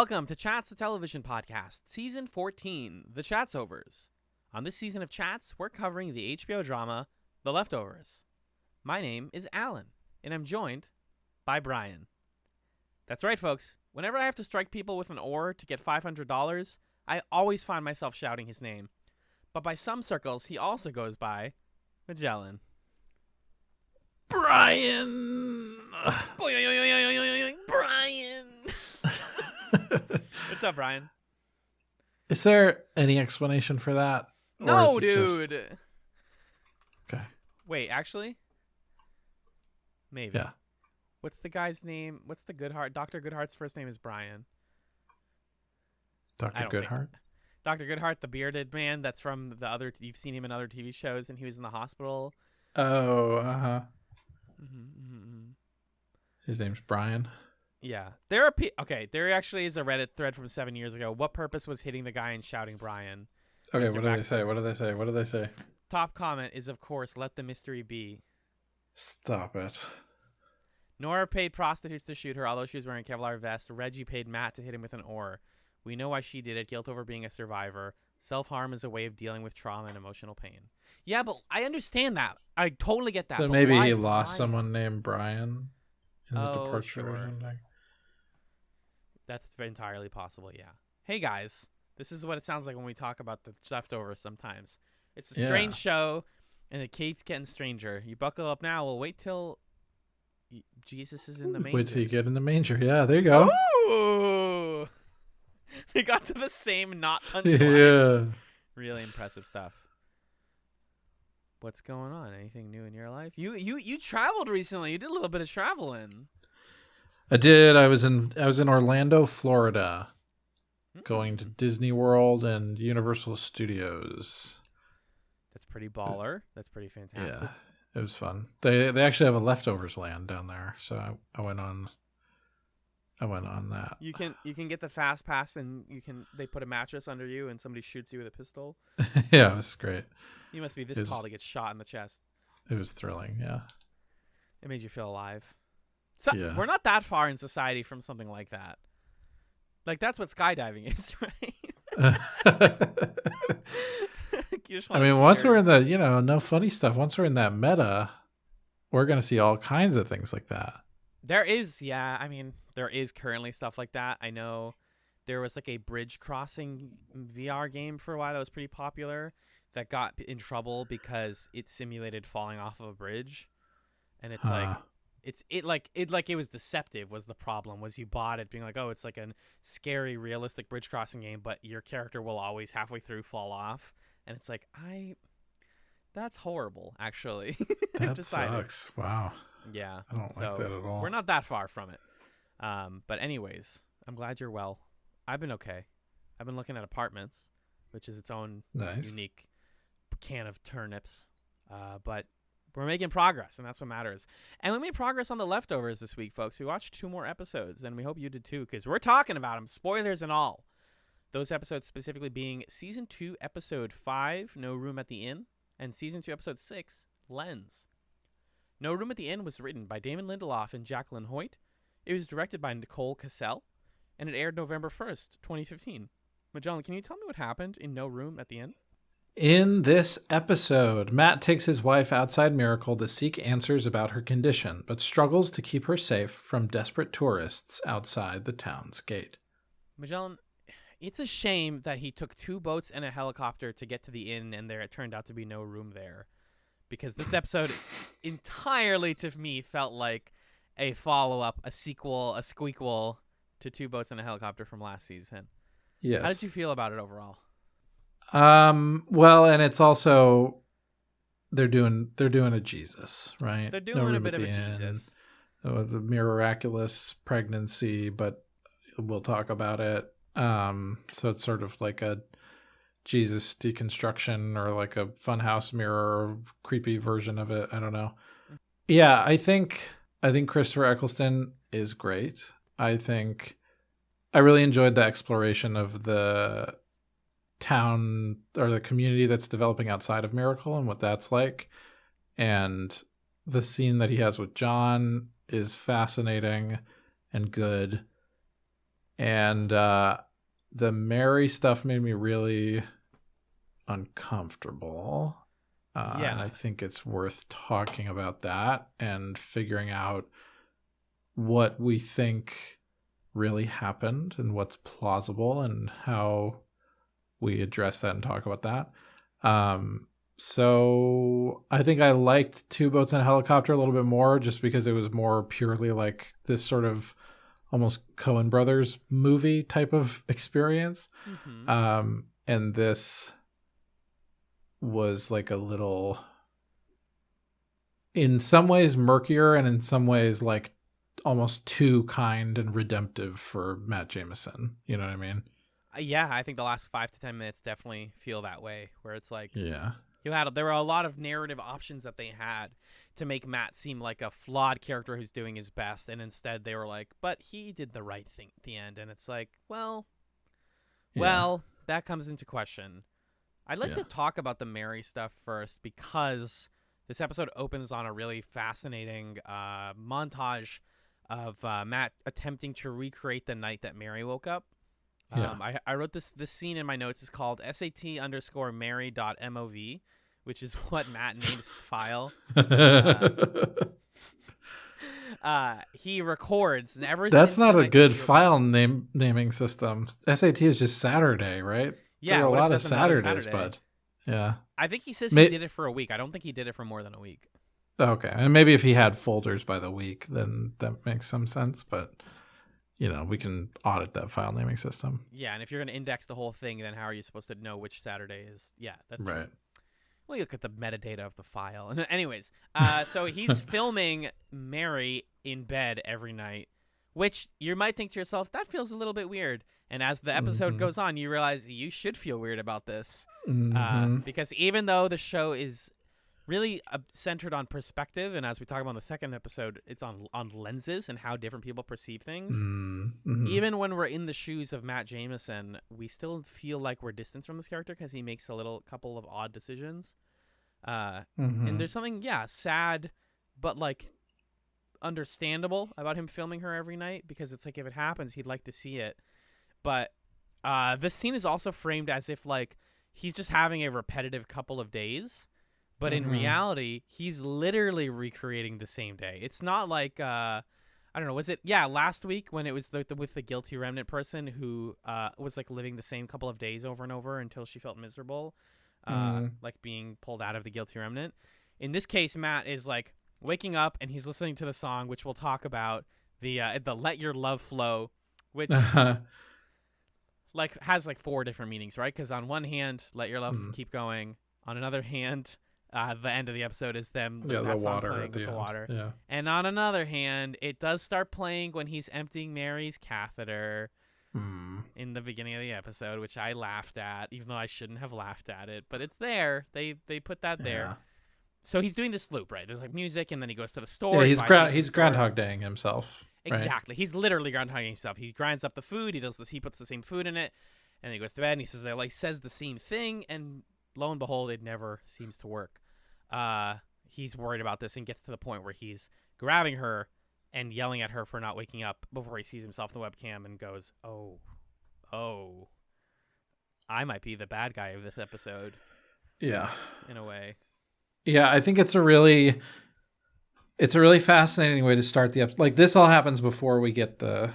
Welcome to Chats, the television podcast, season 14, The Chatzovers. On this season of Chats, we're covering the HBO drama, The Leftovers. My name is Alan, and I'm joined by Brian. That's right, folks. Whenever I have to strike people with an oar to get $500, I always find myself shouting his name. But by some circles, he also goes by Magellan. Brian! Brian! What's up, Brian? Is there any explanation for that? No, dude. Just... Okay. Wait, actually? Maybe. Yeah. What's the guy's name? What's the Goodhart? Dr. Goodhart's first name is Brian. Dr. Goodhart? Dr. Goodhart, the bearded man that's from the other... You've seen him in other TV shows, and he was in the hospital. Oh, uh-huh. Mm-hmm. His name's Brian. Yeah. There actually is a Reddit thread from 7 years ago. What purpose was hitting the guy and shouting Brian? Okay, what do they say? Top comment is, of course, let the mystery be. Stop it. Nora paid prostitutes to shoot her, although she was wearing a Kevlar vest. Reggie paid Matt to hit him with an oar. We know why she did it. Guilt over being a survivor. Self-harm is a way of dealing with trauma and emotional pain. Yeah, but I understand that. I totally get that. So maybe he lost someone named Brian in the departure or something. That's entirely possible, yeah. Hey, guys. This is what it sounds like when we talk about the leftovers sometimes. It's a strange show, and it keeps getting stranger. You buckle up now. We'll wait till Jesus is in the manger. Wait till you get in the manger. Yeah, there you go. Ooh! They got to the same not punchline. Yeah. Really impressive stuff. What's going on? Anything new in your life? You traveled recently. You did a little bit of traveling. I did. I was in Orlando, Florida, going to Disney World and Universal Studios. That's pretty baller. That's pretty fantastic. Yeah, it was fun. They actually have a leftovers land down there, so I went on that. You can get the fast pass, and they put a mattress under you, and somebody shoots you with a pistol. Yeah, it was great. You must be this tall to get shot in the chest. It was thrilling. Yeah, it made you feel alive. So yeah. We're not that far in society from something like that. Like, that's what skydiving is, right? I mean, once we're in the, no funny stuff. Once we're in that meta, we're going to see all kinds of things like that. There is currently stuff like that. I know there was like a bridge crossing VR game for a while that was pretty popular that got in trouble because it simulated falling off of a bridge. And it's it was deceptive was the problem, was you bought it being like, oh, it's like a scary, realistic bridge crossing game, but your character will always halfway through fall off. And it's like, that's horrible, actually. That sucks. Wow. Yeah. I don't like that at all. We're not that far from it. But anyways, I'm glad you're well. I've been okay. I've been looking at apartments, which is its own unique can of turnips. But we're making progress, and that's what matters. And we made progress on The Leftovers this week, folks. We watched 2 more episodes, and we hope you did too, because we're talking about them, spoilers and all. Those episodes specifically being Season 2, Episode 5, No Room at the Inn, and Season 2, Episode 6, Lens. No Room at the Inn was written by Damon Lindelof and Jacqueline Hoyt. It was directed by Nicole Cassell, and it aired November 1st, 2015. Magellan, can you tell me what happened in No Room at the Inn? In this episode, Matt takes his wife outside Miracle to seek answers about her condition, but struggles to keep her safe from desperate tourists outside the town's gate. Magellan, it's a shame that he took 2 boats and a helicopter to get to the inn, and there it turned out to be no room there. Because this episode entirely, to me, felt like a follow-up, a sequel, a squeakquel to 2 boats and a helicopter from last season. Yes. How did you feel about it overall? Well, and it's also they're doing a Jesus, right? They're doing a bit of a Jesus. The miraculous pregnancy, but we'll talk about it. So it's sort of like a Jesus deconstruction, or like a Funhouse mirror creepy version of it. I don't know. Yeah, I think Christopher Eccleston is great. I think I really enjoyed the exploration of the town or the community that's developing outside of Miracle and what that's like. And the scene that he has with John is fascinating and good. And the Mary stuff made me really uncomfortable. And I think it's worth talking about that and figuring out what we think really happened and what's plausible and how we address that and talk about that. So I think I liked Two Boats and a Helicopter a little bit more just because it was more purely like this sort of almost Coen Brothers movie type of experience. Mm-hmm. And this was like a little, in some ways murkier and in some ways like almost too kind and redemptive for Matt Jamison. You know what I mean? Yeah, I think the last 5 to 10 minutes definitely feel that way, where it's like, yeah, there were a lot of narrative options that they had to make Matt seem like a flawed character who's doing his best, and instead they were like, but he did the right thing at the end, and it's like, well, that comes into question. I'd like to talk about the Mary stuff first, because this episode opens on a really fascinating montage of Matt attempting to recreate the night that Mary woke up. I wrote this scene in my notes. It's called SAT_Mary.mov, which is what Matt names his file. He records. That's not a good file naming system. SAT is just Saturday, right? Yeah, there are a lot of Saturdays, but yeah. I think he says he did it for a week. I don't think he did it for more than a week. Okay, and maybe if he had folders by the week, then that makes some sense, but we can audit that file naming system. Yeah, and if you're going to index the whole thing, then how are you supposed to know which Saturday is? Yeah, that's right. True. Well, you look at the metadata of the file. Anyways, so he's filming Mary in bed every night, which you might think to yourself, that feels a little bit weird. And as the episode goes on, you realize you should feel weird about this. Because even though the show is really centered on perspective, and as we talk about in the second episode, it's on lenses and how different people perceive things. Even when we're in the shoes of Matt Jamison, we still feel like we're distanced from this character because he makes a couple of odd decisions. And there's something, sad, but like understandable about him filming her every night, because it's like if it happens, he'd like to see it. But this scene is also framed as if like he's just having a repetitive couple of days. But in reality, he's literally recreating the same day. It's not like, I don't know, was it? Yeah, last week when it was with the guilty remnant person who was like living the same couple of days over and over until she felt miserable, like being pulled out of the guilty remnant. In this case, Matt is like waking up and he's listening to the song, which we'll talk about, the Let Your Love Flow, which like has like 4 different meanings, right? Because on one hand, let your love keep going. On another hand, the end of the episode is them the water playing with the water. Yeah. And on another hand, it does start playing when he's emptying Mary's catheter in the beginning of the episode, which I laughed at, even though I shouldn't have laughed at it. But it's there. They put that there. Yeah. So he's doing this loop, right? There's like music, and then he goes to the store. Yeah, he's Groundhog Daying himself. Right? Exactly. He's literally Groundhog Daying himself. He grinds up the food. He does this. He puts the same food in it, and then he goes to bed. And he says the same thing, and lo and behold, it never seems to work. He's worried about this and gets to the point where he's grabbing her and yelling at her for not waking up before he sees himself in the webcam and goes, oh, I might be the bad guy of this episode. Yeah. In a way. Yeah, I think it's a really fascinating way to start the episode. Like, this all happens before we get the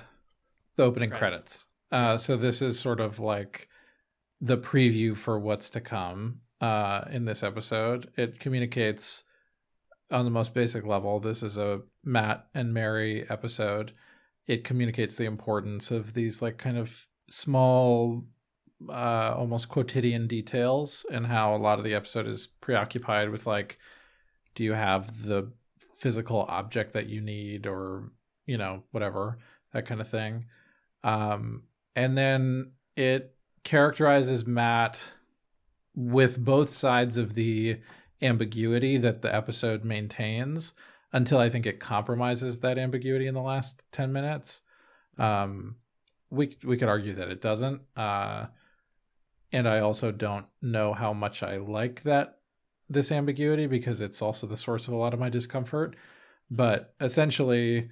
opening credits. So this is sort of like the preview for what's to come. In this episode, it communicates on the most basic level. This is a Matt and Mary episode. It communicates the importance of these like kind of small, almost quotidian details, and how a lot of the episode is preoccupied with like, do you have the physical object that you need, or whatever, that kind of thing. And then it characterizes Matt with both sides of the ambiguity that the episode maintains, until I think it compromises that ambiguity in the last 10 minutes. We could argue that it doesn't. And I also don't know how much I like this ambiguity, because it's also the source of a lot of my discomfort. But essentially,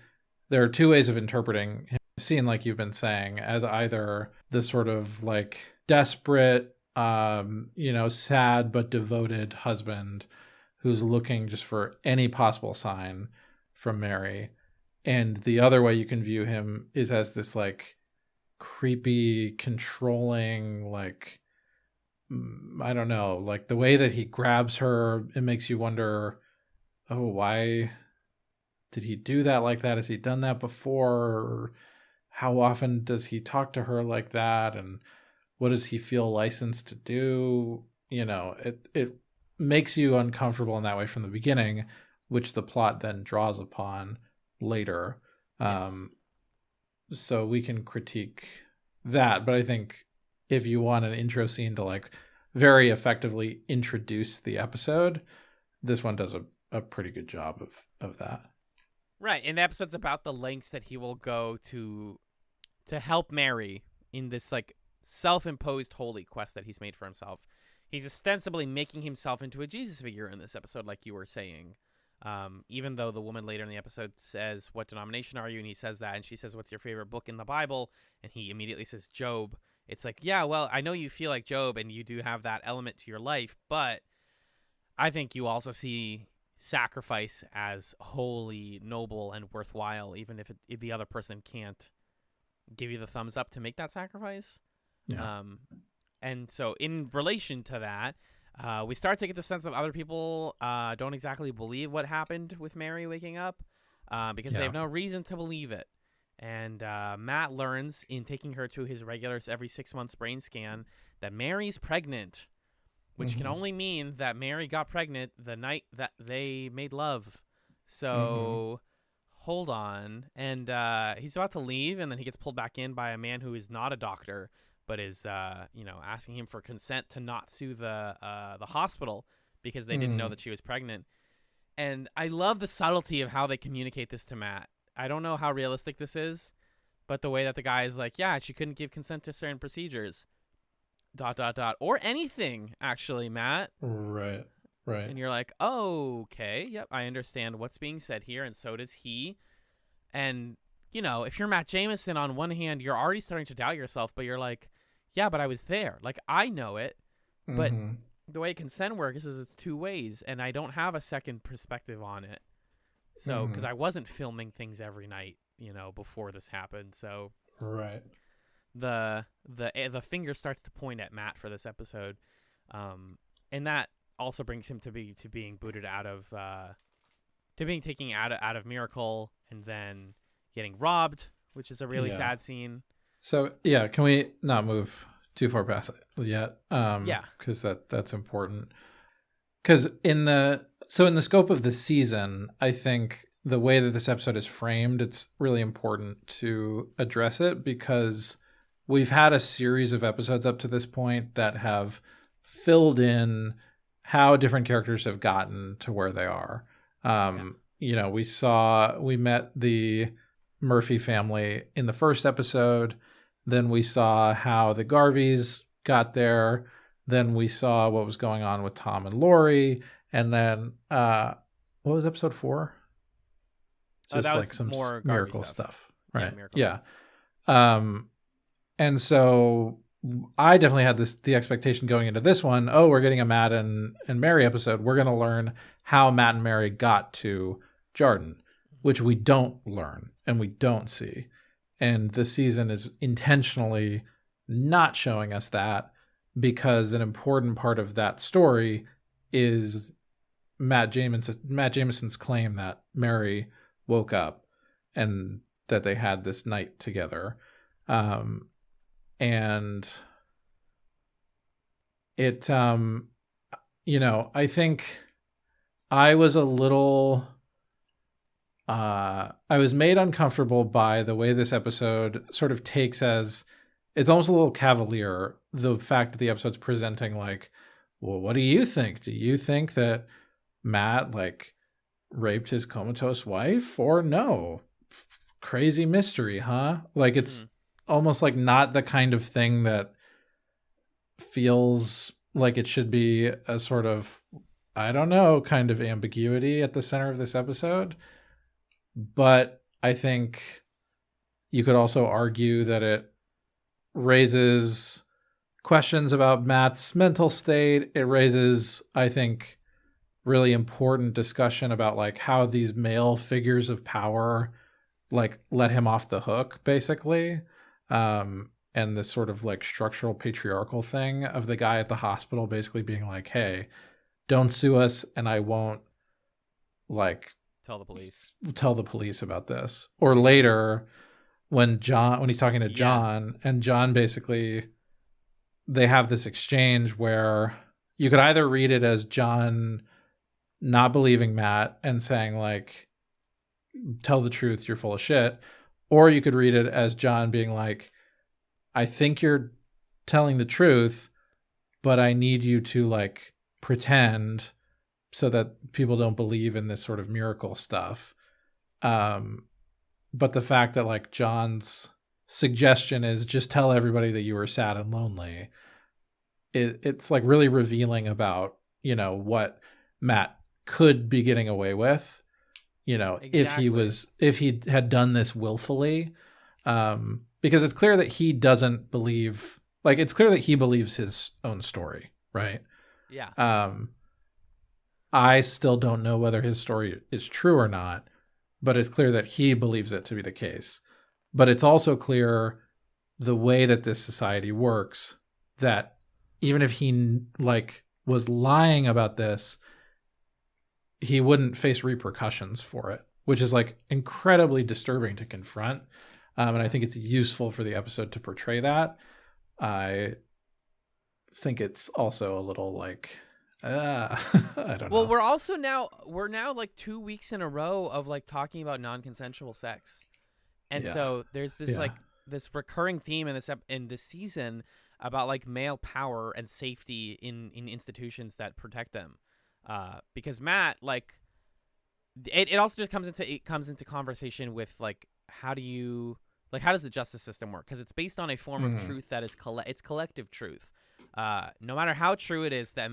there are 2 ways of interpreting him. seen, like you've been saying, as either the sort of like desperate, sad but devoted husband who's looking just for any possible sign from Mary. And the other way you can view him is as this like creepy, controlling, like, I don't know, like the way that he grabs her, it makes you wonder, oh, why did he do that like that? Has he done that before? Or how often does he talk to her like that? And what does he feel licensed to do? It makes you uncomfortable in that way from the beginning, which the plot then draws upon later. Yes. So we can critique that, but I think if you want an intro scene to like very effectively introduce the episode, this one does a pretty good job of that. Right, and the episode's about the lengths that he will go to help Mary in this like self-imposed holy quest that he's made for himself. He's ostensibly making himself into a Jesus figure in this episode, like you were saying. Even though the woman later in the episode says, "What denomination are you?" and he says that, and she says, "What's your favorite book in the Bible?" and he immediately says Job. It's like, yeah, well, I know you feel like Job and you do have that element to your life, but I think you also see sacrifice as holy, noble, and worthwhile, even if the other person can't give you the thumbs up to make that sacrifice. Yeah. And so in relation to that, we start to get the sense that other people don't exactly believe what happened with Mary waking up because they have no reason to believe it. And Matt learns in taking her to his regular every 6 months brain scan that Mary's pregnant, which can only mean that Mary got pregnant the night that they made love. So hold on. And he's about to leave, and then he gets pulled back in by a man who is not a doctor, but is asking him for consent to not sue the hospital because they didn't know that she was pregnant. And I love the subtlety of how they communicate this to Matt. I don't know how realistic this is, but the way that the guy is like, yeah, she couldn't give consent to certain procedures, ... or anything, actually, Matt. Right. And you're like, oh, okay, yep, I understand what's being said here, and so does he. And, if you're Matt Jamison, on one hand, you're already starting to doubt yourself, but you're like, yeah, but I was there. Like, I know it, but the way consent works is it's two ways, and I don't have a second perspective on it. So, because I wasn't filming things every night, before this happened. So, right. The finger starts to point at Matt for this episode, and that also brings him to being booted out of, to being taken out of Miracle, and then getting robbed, which is a really sad scene. So yeah, can we not move too far past it yet? Yeah, because that's important. Because in the scope of the season, I think the way that this episode is framed, it's really important to address it because we've had a series of episodes up to this point that have filled in how different characters have gotten to where they are. We met the Murphy family in the first episode. Then we saw how the Garveys got there. Then we saw what was going on with Tom and Lori. And then, what was episode 4? Just like some more miracle stuff. Right. Yeah. And so I definitely had the expectation going into this one. Oh, we're getting a Matt and Mary episode. We're going to learn how Matt and Mary got to Jarden, which we don't learn and we don't see. And the season is intentionally not showing us that because an important part of that story is Matt Jamison's claim that Mary woke up and that they had this night together. And it, I think I was a little, I was made uncomfortable by the way this episode sort of takes as, it's almost a little cavalier, the fact that the episode's presenting like, well, what do you think? Do you think that Matt like raped his comatose wife or no? Crazy mystery, huh? Like it's almost like not the kind of thing that feels like it should be a sort of, I don't know, kind of ambiguity at the center of this episode. But I think, You could also argue that it raises questions about Matt's mental state. It raises, I think, really important discussion about like how these male figures of power like let him off the hook, basically. And this sort of like structural patriarchal thing of the guy at the hospital basically being like, hey, don't sue us and I won't like tell the police about this. Or later when he's talking to John, and John basically, they have this exchange where you could either read it as John not believing Matt and saying like, tell the truth, you're full of shit. Or you could read it as John being like, I think you're telling the truth, but I need you to like pretend so that people don't believe in this sort of miracle stuff. But the fact that like John's suggestion is just tell everybody that you were sad and lonely, it's like really revealing about, you know, what Matt could be getting away with, you know, exactly. if he had done this willfully, because it's clear that he doesn't believe, like, it's clear that he believes his own story, right? Yeah. I still don't know whether his story is true or not, but it's clear that he believes it to be the case. But it's also clear the way that this society works, that even if he like was lying about this, he wouldn't face repercussions for it, which is like incredibly disturbing to confront. And I think it's useful for the episode to portray that. I think it's also a little like, I don't know. Well, we're now like 2 weeks in a row of like talking about non-consensual sex. And so there's this like this recurring theme in this season about like male power and safety in institutions that protect them. Because Matt, like, it also just comes into conversation with like, how does the justice system work? Because it's based on a form of truth that is it's collective truth. No matter how true it is that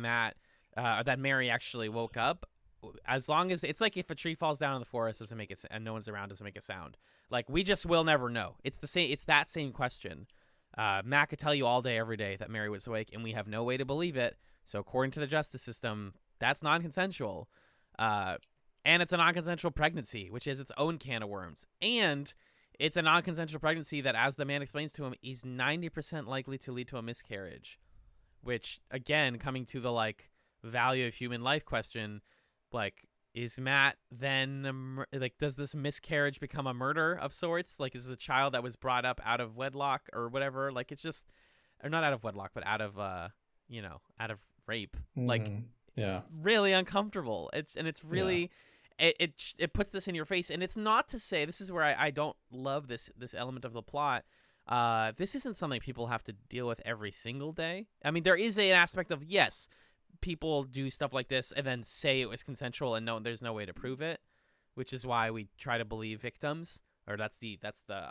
that Mary actually woke up, as long as it's like if a tree falls down in the forest and no one's around doesn't make a sound, like we just will never know. It's the same. It's that same question. Matt could tell you all day, every day that Mary was awake, and we have no way to believe it. So according to the justice system, that's non-consensual. And it's a non-consensual pregnancy, which is its own can of worms. And it's a non-consensual pregnancy that, as the man explains to him, is 90% likely to lead to a miscarriage. Which, again, coming to the like value of human life question, like, is Matt then like, does this miscarriage become a murder of sorts? Like, is it a child that was brought up out of wedlock or whatever? Like, it's just, or not out of wedlock, but out of out of rape. Like, it's really uncomfortable. It's really, it puts this in your face. And it's not to say, this is where I don't love this element of the plot. This isn't something people have to deal with every single day. I mean, there is an aspect of, yes, people do stuff like this and then say it was consensual and there's no way to prove it, which is why we try to believe victims, or that's the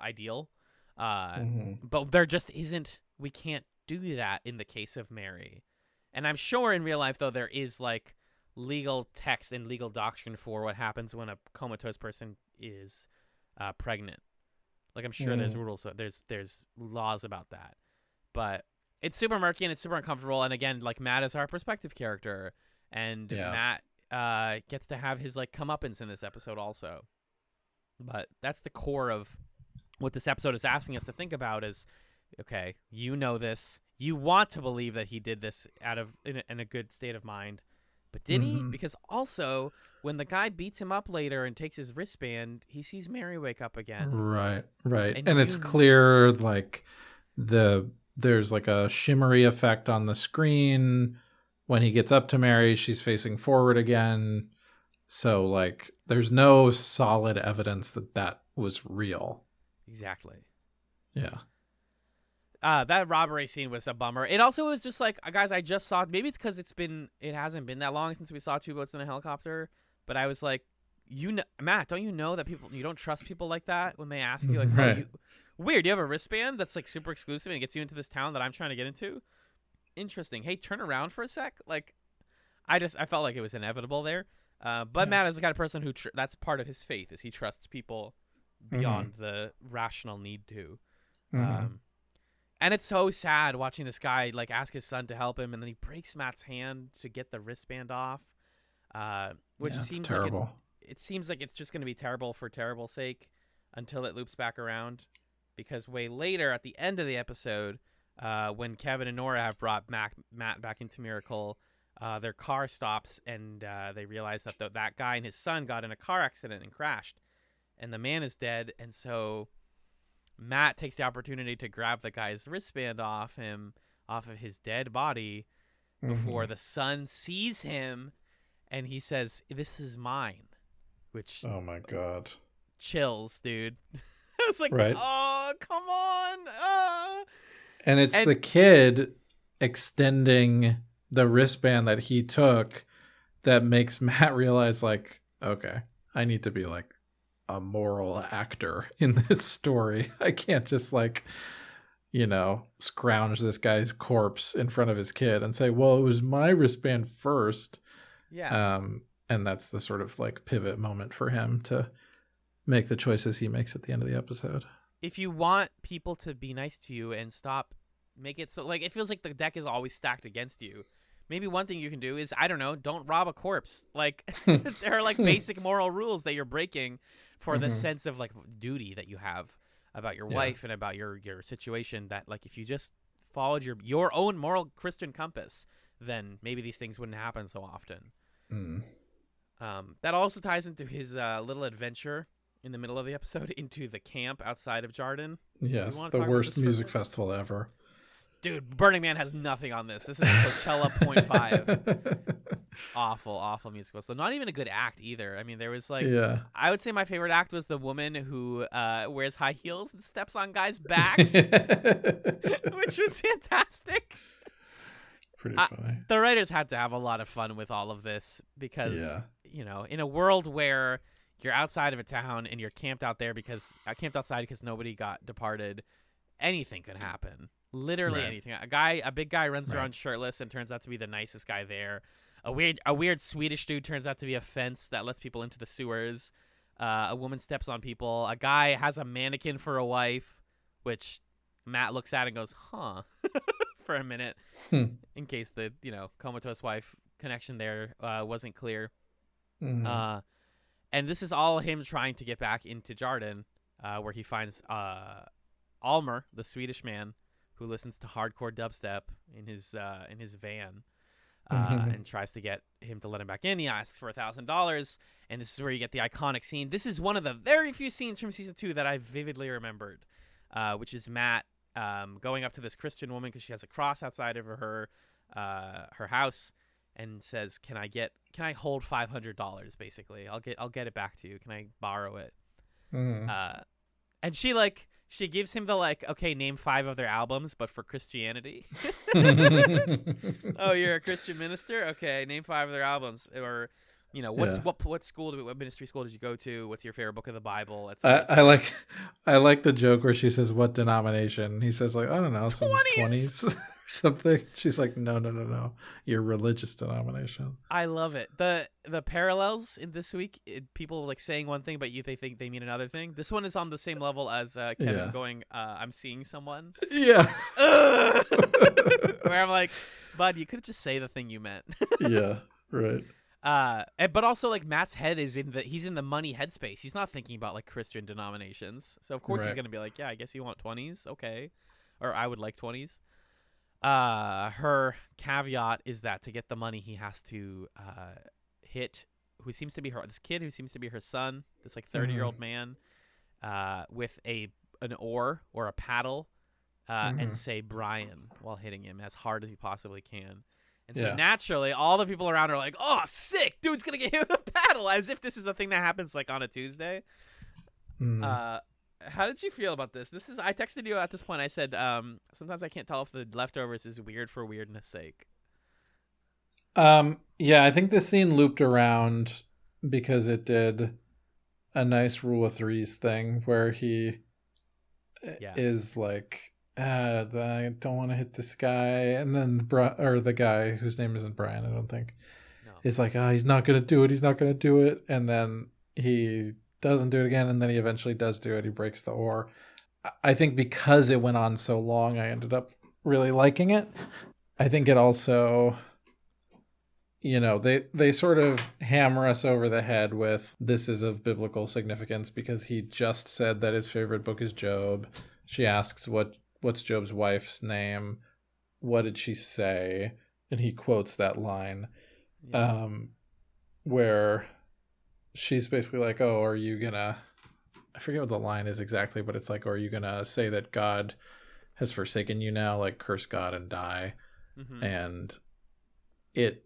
ideal. But there just isn't, we can't do that in the case of Mary. And I'm sure in real life, though, there is like legal text and legal doctrine for what happens when a comatose person is pregnant. Like, I'm sure there's rules, there's laws about that, but it's super murky and it's super uncomfortable. And again, like, Matt is our perspective character, and Matt gets to have his like comeuppance in this episode also. But that's the core of what this episode is asking us to think about: is, okay, you know this, you want to believe that he did this in a good state of mind, but did he? Because also, when the guy beats him up later and takes his wristband, he sees Mary wake up again. Right. And it's clear, like, there's like a shimmery effect on the screen. When he gets up to Mary, she's facing forward again. So, like, there's no solid evidence that was real. Exactly. Yeah. That robbery scene was a bummer. It also was just like, guys, I just saw, maybe it's because it hasn't been that long since we saw two boats in a helicopter, but I was like, Matt, don't you know that you don't trust people like that when they ask you, like, right. Weird, you have a wristband that's like super exclusive and it gets you into this town that I'm trying to get into? Interesting. Hey, turn around for a sec. Like, I felt like it was inevitable there. But Matt is the kind of person who that's part of his faith, is he trusts people beyond the rational need to. Mm-hmm. And it's so sad watching this guy like ask his son to help him, and then he breaks Matt's hand to get the wristband off, which seems terrible. Like it seems like it's just going to be terrible for terrible sake until it loops back around, because way later at the end of the episode, when Kevin and Nora have brought Matt back into Miracle, their car stops, and they realize that that guy and his son got in a car accident and crashed, and the man is dead, and so Matt takes the opportunity to grab the guy's wristband off of his dead body before the son sees him, and he says, "This is mine," which, oh my God, chills, dude. It's like, right? Oh, come on. And it's the kid extending the wristband that he took that makes Matt realize, like, okay, I need to be like a moral actor in this story. I can't just like, scrounge this guy's corpse in front of his kid and say, well, it was my wristband first. Yeah. And that's the sort of like pivot moment for him to make the choices he makes at the end of the episode. If you want people to be nice to you and make it so, like, it feels like the deck is always stacked against you. Maybe one thing you can do is, I don't know, don't rob a corpse. Like, there are like basic moral rules that you're breaking for the sense of like duty that you have about your wife and about your situation, that like if you just followed your own moral Christian compass, then maybe these things wouldn't happen so often. That also ties into his little adventure in the middle of the episode into the camp outside of Jarden. Yes, the worst music festival ever. Dude, Burning Man has nothing on this. This is Coachella 0.5. Awful musical. So not even a good act either. I mean, there was like, I would say my favorite act was the woman who wears high heels and steps on guys' backs, which was fantastic. Pretty funny. The writers had to have a lot of fun with all of this because, in a world where you're outside of a town and you're camped outside because nobody got departed, anything could happen. Literally anything. A big guy runs around shirtless and turns out to be the nicest guy there. A weird Swedish dude turns out to be a fence that lets people into the sewers. A woman steps on people. A guy has a mannequin for a wife, which Matt looks at and goes, huh, for a minute, in case the, comatose wife connection there wasn't clear. And this is all him trying to get back into Jarden, where he finds Almer, the Swedish man, who listens to hardcore dubstep in his van, and tries to get him to let him back in. He asks for $1,000, and this is where you get the iconic scene. This is one of the very few scenes from season 2 that I vividly remembered, which is Matt going up to this Christian woman because she has a cross outside of her house, and says, "Can I hold $500? Basically, I'll get it back to you. Can I borrow it?" And she gives him the like, okay, name 5 of their albums, but for Christianity. Oh, you're a Christian minister? Okay, name 5 of their albums. Or, what ministry school did you go to? What's your favorite book of the Bible? I like the joke where she says, "What denomination?" He says, like, I don't know, some 20s or something. She's like, no, your religious denomination. I love it. The parallels in this week, people like saying one thing, but they think they mean another thing. This one is on the same level as Kevin going, "I'm seeing someone." Yeah. Where I'm like, bud, you could just say the thing you meant. Yeah, right. But also like Matt's head is he's in the money headspace. He's not thinking about like Christian denominations. So of course he's gonna be like, yeah, I guess you want 20s, okay, or I would like 20s. Her caveat is that to get the money, he has to hit this kid who seems to be her son, this like 30-year-old man, with an oar or a paddle, and say Brian while hitting him as hard as he possibly can. And so naturally, all the people around are like, "Oh, sick! Dude's gonna get hit with a paddle," as if this is a thing that happens like on a Tuesday. How did you feel about this? I texted you at this point. I said, sometimes I can't tell if the leftovers is weird for weirdness sake. Yeah, I think this scene looped around because it did a nice rule of threes thing where he is like, I don't want to hit this guy, and then the guy whose name isn't Brian, I don't think, is like, he's not gonna do it, and then he doesn't do it again, and then he eventually does do it. He breaks the oar. I think because it went on so long, I ended up really liking it. I think it also, they sort of hammer us over the head with this is of biblical significance because he just said that his favorite book is Job. She asks what's Job's wife's name? What did she say? And he quotes that line where she's basically like, oh, are you gonna, I forget what the line is exactly, but it's like, are you gonna say that God has forsaken you now, like curse God and die? Mm-hmm. And it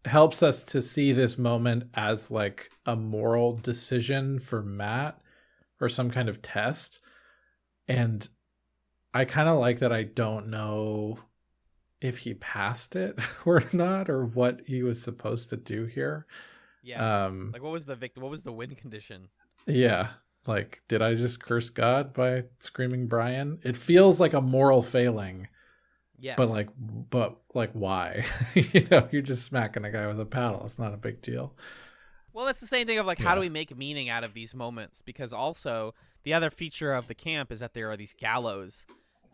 helps us to see this moment as like a moral decision for Matt or some kind of test. And I kind of like that. I don't know if he passed it or not, or what he was supposed to do here. Yeah. Like what was the win condition? Yeah. Like, did I just curse God by screaming Brian? It feels like a moral failing. Yes. But why? You're just smacking a guy with a paddle. It's not a big deal. Well, that's the same thing of like, how do we make meaning out of these moments? Because also the other feature of the camp is that there are these gallows,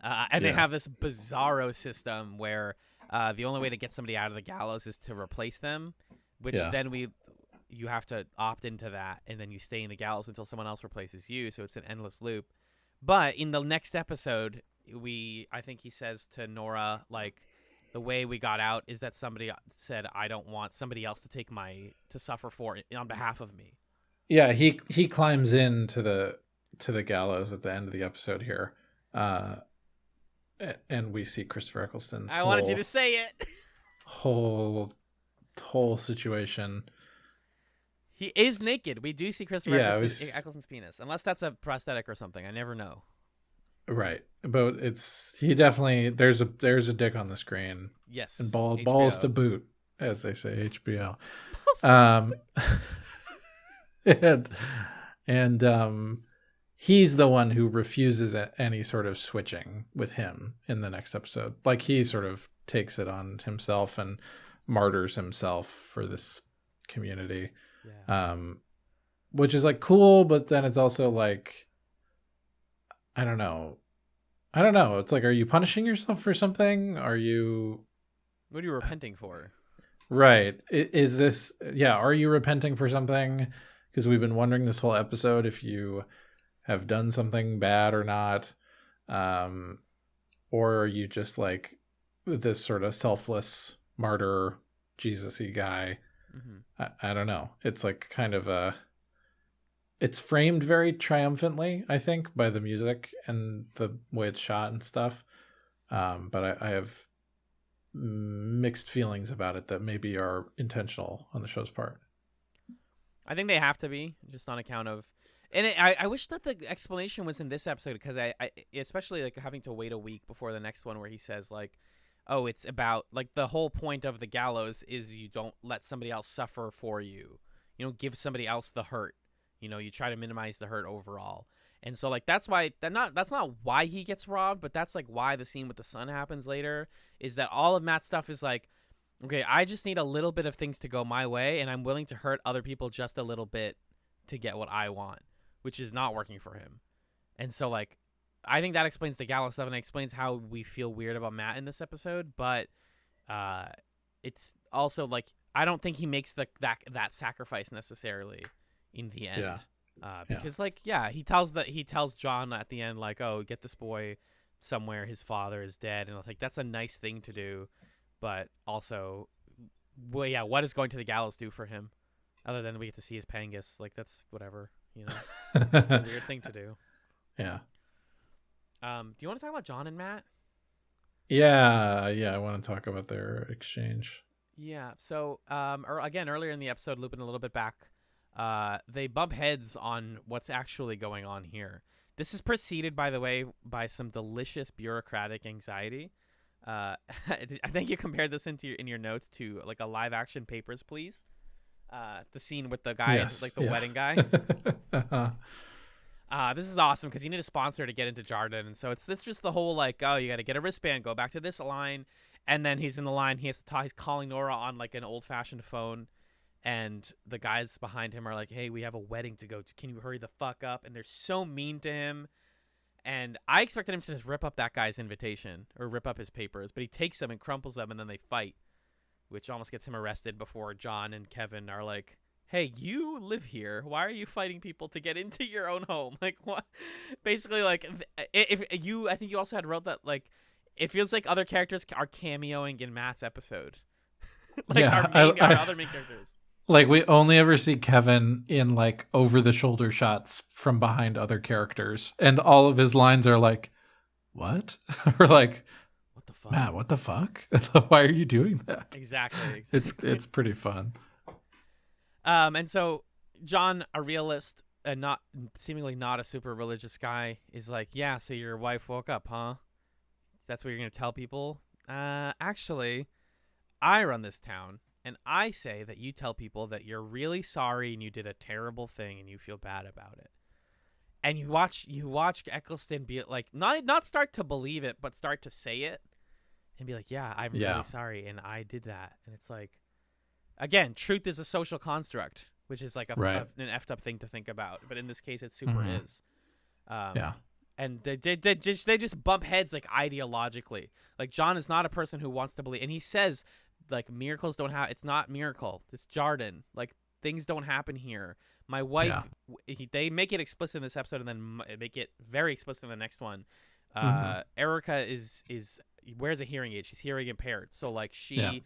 and they have this bizarro system where the only way to get somebody out of the gallows is to replace them, which then you have to opt into that, and then you stay in the gallows until someone else replaces you. So it's an endless loop. But in the next episode, I think he says to Nora, like, the way we got out is that somebody said, I don't want somebody else to suffer for it on behalf of me. Yeah, he climbs into the gallows at the end of the episode here. And we see Christopher Eccleston's wanted you to say it. whole situation. He is naked. We do see Christopher Eccleston's penis, unless that's a prosthetic or something. I never know. Right, but he definitely there's a dick on the screen. Yes, and balls to boot, as they say, HBO. And he's the one who refuses any sort of switching with him in the next episode. Like, he sort of takes it on himself and martyrs himself for this community. Yeah. Which is like cool, but then it's also like, I don't know. It's like, are you punishing yourself for something? What are you repenting for? Right. Is this, are you repenting for something? Because we've been wondering this whole episode if you have done something bad or not. Or are you just like this sort of selfless martyr, Jesus-y guy? Mm-hmm. I don't know. It's like kind of it's framed very triumphantly, I think, by the music and the way it's shot and stuff. But I have mixed feelings about it that maybe are intentional on the show's part. I think they have to be, just on account of, and I wish that the explanation was in this episode, because I especially like having to wait a week before the next one where he says like, oh, it's about like the whole point of the gallows is you don't let somebody else suffer for you. You don't give somebody else the hurt. You try to minimize the hurt overall. And so like that's not why he gets robbed, but that's like why the scene with the son happens later, is that all of Matt's stuff is like, okay, I just need a little bit of things to go my way, and I'm willing to hurt other people just a little bit to get what I want, which is not working for him. And so like I think that explains the gallows stuff, and it explains how we feel weird about Matt in this episode, but it's also like I don't think he makes that sacrifice necessarily in the end. Because he tells John at the end, like, oh, get this boy somewhere, his father is dead, and I was like, that's a nice thing to do, but also, well, what is going to the gallows do for him other than we get to see his pangus? Like, that's whatever, it's a weird thing to do. Do you want to talk about John and Matt? I want to talk about their exchange. So again, earlier in the episode, looping a little bit back, they bump heads on what's actually going on here. This is preceded, by the way, by some delicious bureaucratic anxiety. I think you compared this in your notes to like a live action Papers, Please. The scene with the guy, the wedding guy. This is awesome because you need a sponsor to get into Jarden, and so it's just the whole like, oh, you got to get a wristband, go back to this line, and then he's in the line. He has to talk. He's calling Nora on like an old fashioned phone. and the guys behind him are like, hey, we have a wedding to go to. Can you hurry the fuck up? And they're so mean to him. And I expected him to just rip up that guy's invitation or rip up his papers, but he takes them and crumples them, and then they fight, which almost gets him arrested before John and Kevin are like, hey, you live here. Why are you fighting people to get into your own home? Like, what? Basically, like, I think you also had wrote that, like, it feels like other characters are cameoing in Matt's episode. Like, our other main characters. Like, we only ever see Kevin in, like, over-the-shoulder shots from behind other characters. And all of his lines are like, what? Or like, what the fuck? Matt, what the fuck? Why are you doing that? Exactly. It's pretty fun. And so John, a realist and seemingly not a super religious guy, is like, yeah, so your wife woke up, huh? That's what you're going to tell people? Actually, I run this town. And I say that you tell people that you're really sorry and you did a terrible thing and you feel bad about it. And you watch Eccleston be like, not start to believe it, but start to say it and be like, yeah, I'm really sorry and I did that. And it's like, again, truth is a social construct, which is like an effed up thing to think about. But in this case, it super is. And they just bump heads like ideologically. Like John is not a person who wants to believe, and he says, like, miracles don't happen. It's not miracle. It's Jarden. Like, things don't happen here. My wife, they make it explicit in this episode and then make it very explicit in the next one. Erika wears a hearing aid. She's hearing impaired. So, like, she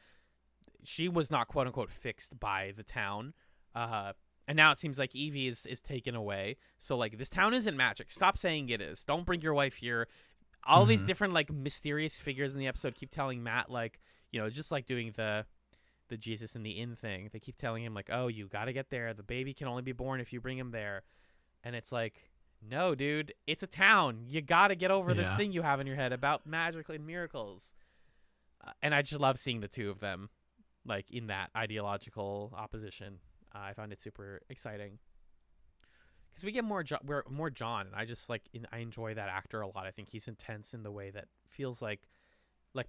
was not, quote unquote, fixed by the town. And now it seems like Evie is taken away. So, like, this town isn't magic. Stop saying it is. Don't bring your wife here. All these different, like, mysterious figures in the episode keep telling Matt, like, you know, just like doing the Jesus in the inn thing. They keep telling him, like, oh, you got to get there. The baby can only be born if you bring him there. And it's like, no, dude, it's a town. You got to get over this thing you have in your head about magic and miracles. And I just love seeing the two of them, like, in that ideological opposition. I find it super exciting. Because we get more John, and I just, like, I enjoy that actor a lot. I think he's intense in the way that feels like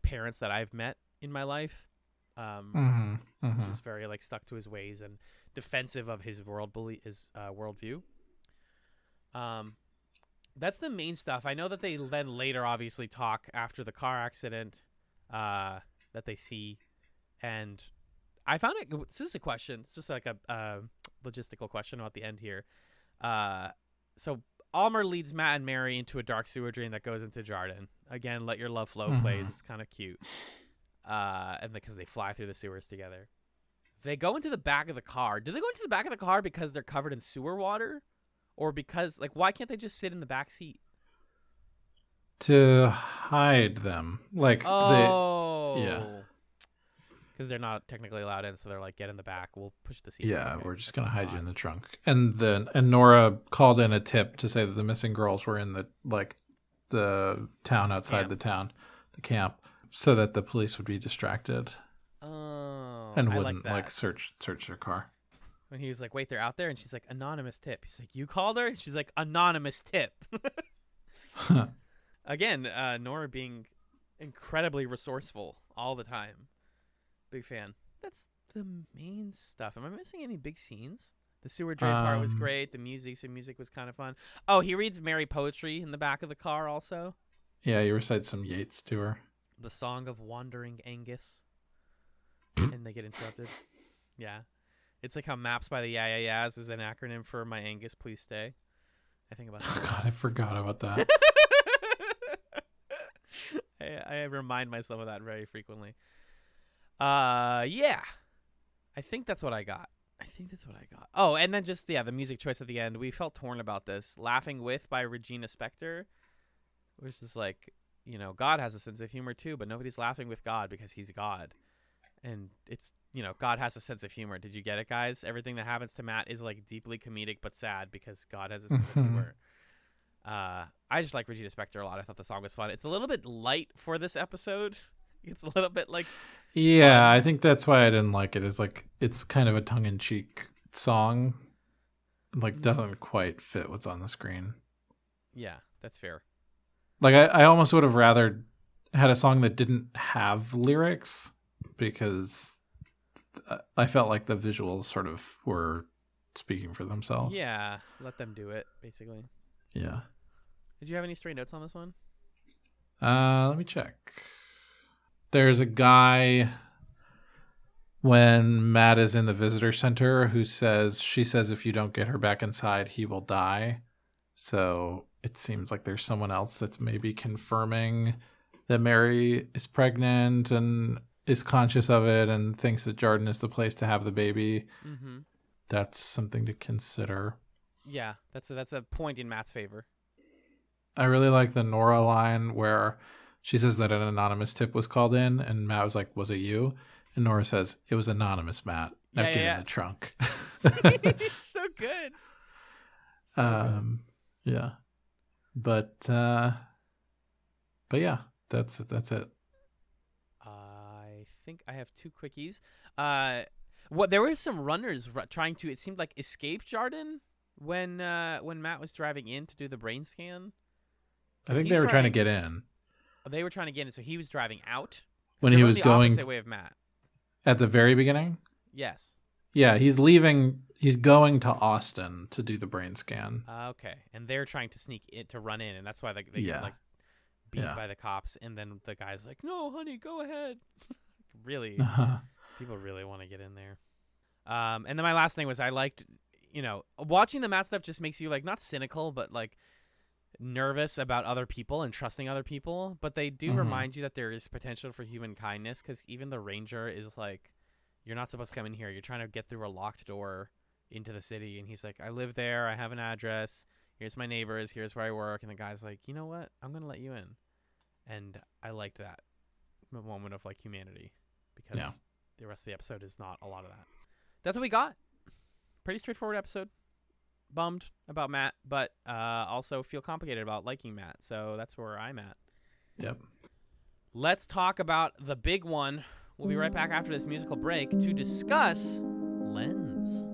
parents that I've met in my life, just very, like, stuck to his ways and defensive of his worldview. That's the main stuff. I know that they then later obviously talk after the car accident that they see, and I found it. This is a question. It's just like a logistical question about the end here. So Almer leads Matt and Mary into a dark sewer drain that goes into Jarden. Again, Let Your Love Flow plays. It's kind of cute. And because they fly through the sewers together. They go into the back of the car. Do they go into the back of the car because they're covered in sewer water? Or because, like, why can't they just sit in the back seat? To hide them. Like, because they're not technically allowed in, so they're like, get in the back. We'll push the seats. Yeah, we're just going to hide you in the trunk. And Nora called in a tip to say that the missing girls were in the town outside the town, the camp, so that the police would be distracted. Oh, and wouldn't like search their car. When he was like, wait, they're out there? And she's like, anonymous tip. He's like, you called her? And she's like, anonymous tip. Again, Nora being incredibly resourceful all the time. Big fan. That's the main stuff. Am I missing any big scenes? The sewer drain part was great. The music was kind of fun. Oh, he reads Mary poetry in the back of the car also. Yeah, you recite some Yeats to her. The Song of Wandering Angus. And they get interrupted. Yeah. It's like how Maps by the Yeah Yeah Yeahs is an acronym for My Angus, Please Stay. I think about that. Oh, God, I forgot about that. I remind myself of that very frequently. Yeah. I think that's what I got. Oh, and then just, the music choice at the end. We felt torn about this. Laughing With by Regina Spektor. Which is like, you know, God has a sense of humor too, but nobody's laughing with God because he's God. And it's, you know, God has a sense of humor. Did you get it, guys? Everything that happens to Matt is, like, deeply comedic but sad because God has a sense of humor. I just like Regina Spektor a lot. I thought the song was fun. It's a little bit light for this episode. It's a little bit like... Yeah, I think that's why I didn't like it. Is like, it's kind of a tongue-in-cheek song. Like, doesn't quite fit what's on the screen. Yeah, that's fair. Like, I almost would have rather had a song that didn't have lyrics, because I felt like the visuals sort of were speaking for themselves. Yeah, let them do it, basically. Yeah. Did you have any stray notes on this one? Let me check. There's a guy when Matt is in the visitor center she says if you don't get her back inside, he will die. So it seems like there's someone else that's maybe confirming that Mary is pregnant and is conscious of it and thinks that Jarden is the place to have the baby. Mm-hmm. That's something to consider. Yeah, that's a point in Matt's favor. I really like the Nora line where she says that an anonymous tip was called in, and Matt was like, "Was it you?" And Nora says, "It was anonymous, Matt. Now get in the trunk." So good. Yeah. But yeah, that's it. I think I have two quickies. There were some runners trying to, it seemed like, escape Jarden when Matt was driving in to do the brain scan. I think they were trying to get in. They were trying to get in, so he was driving out. When he was going opposite way of Matt. At the very beginning? Yes. Yeah, he's leaving. He's going to Austin to do the brain scan. Okay, and they're trying to sneak in to run in, and that's why they get like beat by the cops. And then the guy's like, "No, honey, go ahead." Really, people really want to get in there. And then my last thing was I liked, watching the Matt stuff just makes you like not cynical, but like nervous about other people and trusting other people. But they do remind you that there is potential for human kindness, because even the ranger is like, "You're not supposed to come in here. You're trying to get through a locked door into the city." And he's like, "I live there. I have an address. Here's my neighbors. Here's where I work." And the guy's like, "You know what? I'm going to let you in." And I liked that moment of like humanity, because the rest of the episode is not a lot of that. That's what we got. Pretty straightforward episode. Bummed about Matt, but also feel complicated about liking Matt. So that's where I'm at. Yep. Let's talk about the big one. We'll be right back after this musical break to discuss Lens.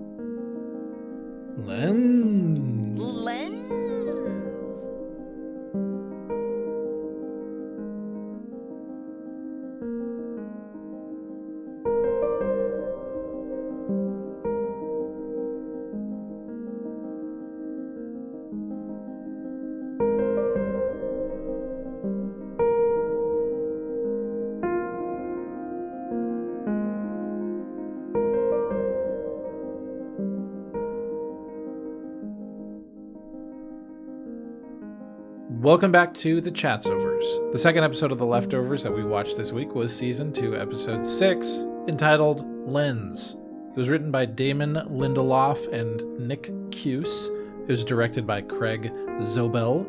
Welcome back to the Chatzovers. The second episode of The Leftovers that we watched this week was Season 2, Episode 6, entitled Lens. It was written by Damon Lindelof and Nick Cuse. It was directed by Craig Zobel,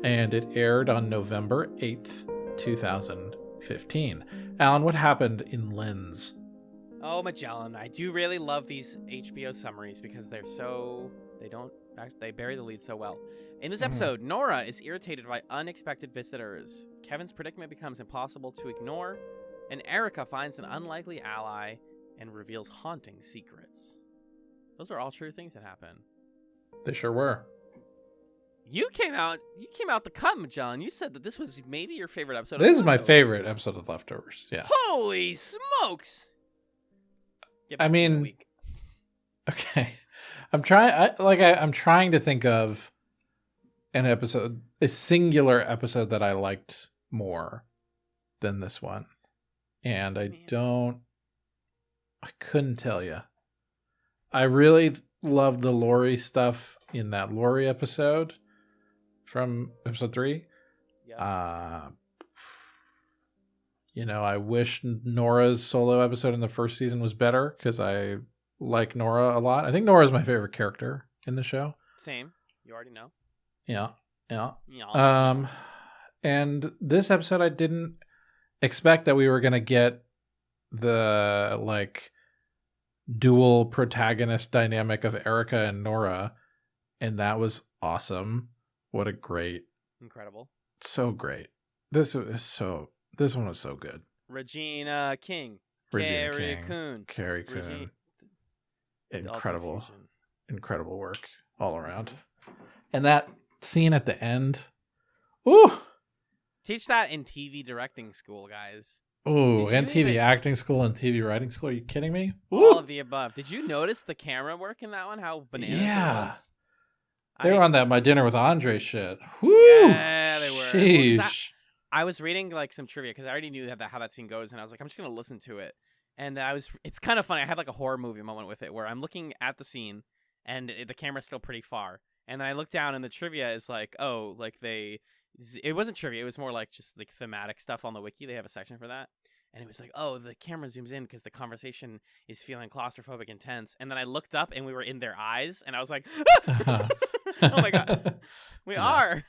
and it aired on November 8th, 2015. Alan, what happened in Lens? Oh, Magellan, I do really love these HBO summaries because they bury the lead so well. In this episode, Nora is irritated by unexpected visitors. Kevin's predicament becomes impossible to ignore, and Erika finds an unlikely ally and reveals haunting secrets. Those are all true things that happen. They sure were. You came out the cut, Magellan. You said that this was maybe your favorite episode. This is my favorite episode of Leftovers. Yeah. Holy smokes! I mean, okay. I'm trying to think of a singular episode that I liked more than this one. And I couldn't tell you. I really loved the Lori stuff in that Lori episode from episode 3. Yeah. I wish Nora's solo episode in the first season was better, because I like Nora a lot. I think Nora is my favorite character in the show. Same. You already know. Yeah. And this episode, I didn't expect that we were going to get the dual protagonist dynamic of Erika and Nora, and that was awesome. What a incredible. So great. This one was so good. Regina King. Carrie Coon. Incredible work all around. And that scene at the end. Ooh. Teach that in TV directing school, guys. Oh, and TV acting school and TV writing school. Are you kidding me? All of the above. Did you notice the camera work in that one? How bananas it was? They were on that My Dinner with Andre shit. Woo! Yeah, they were. Sheesh. Well, I was reading like some trivia because I already knew how that scene goes, and I was like, I'm just gonna listen to it. And it's kind of funny. I had like a horror movie moment with it where I'm looking at the scene, and the camera's still pretty far. And then I look down, and the trivia is like, oh, like it wasn't trivia. It was more like just like thematic stuff on the wiki. They have a section for that. And it was like, oh, the camera zooms in because the conversation is feeling claustrophobic and tense. And then I looked up and we were in their eyes. And I was like, oh my God, we are.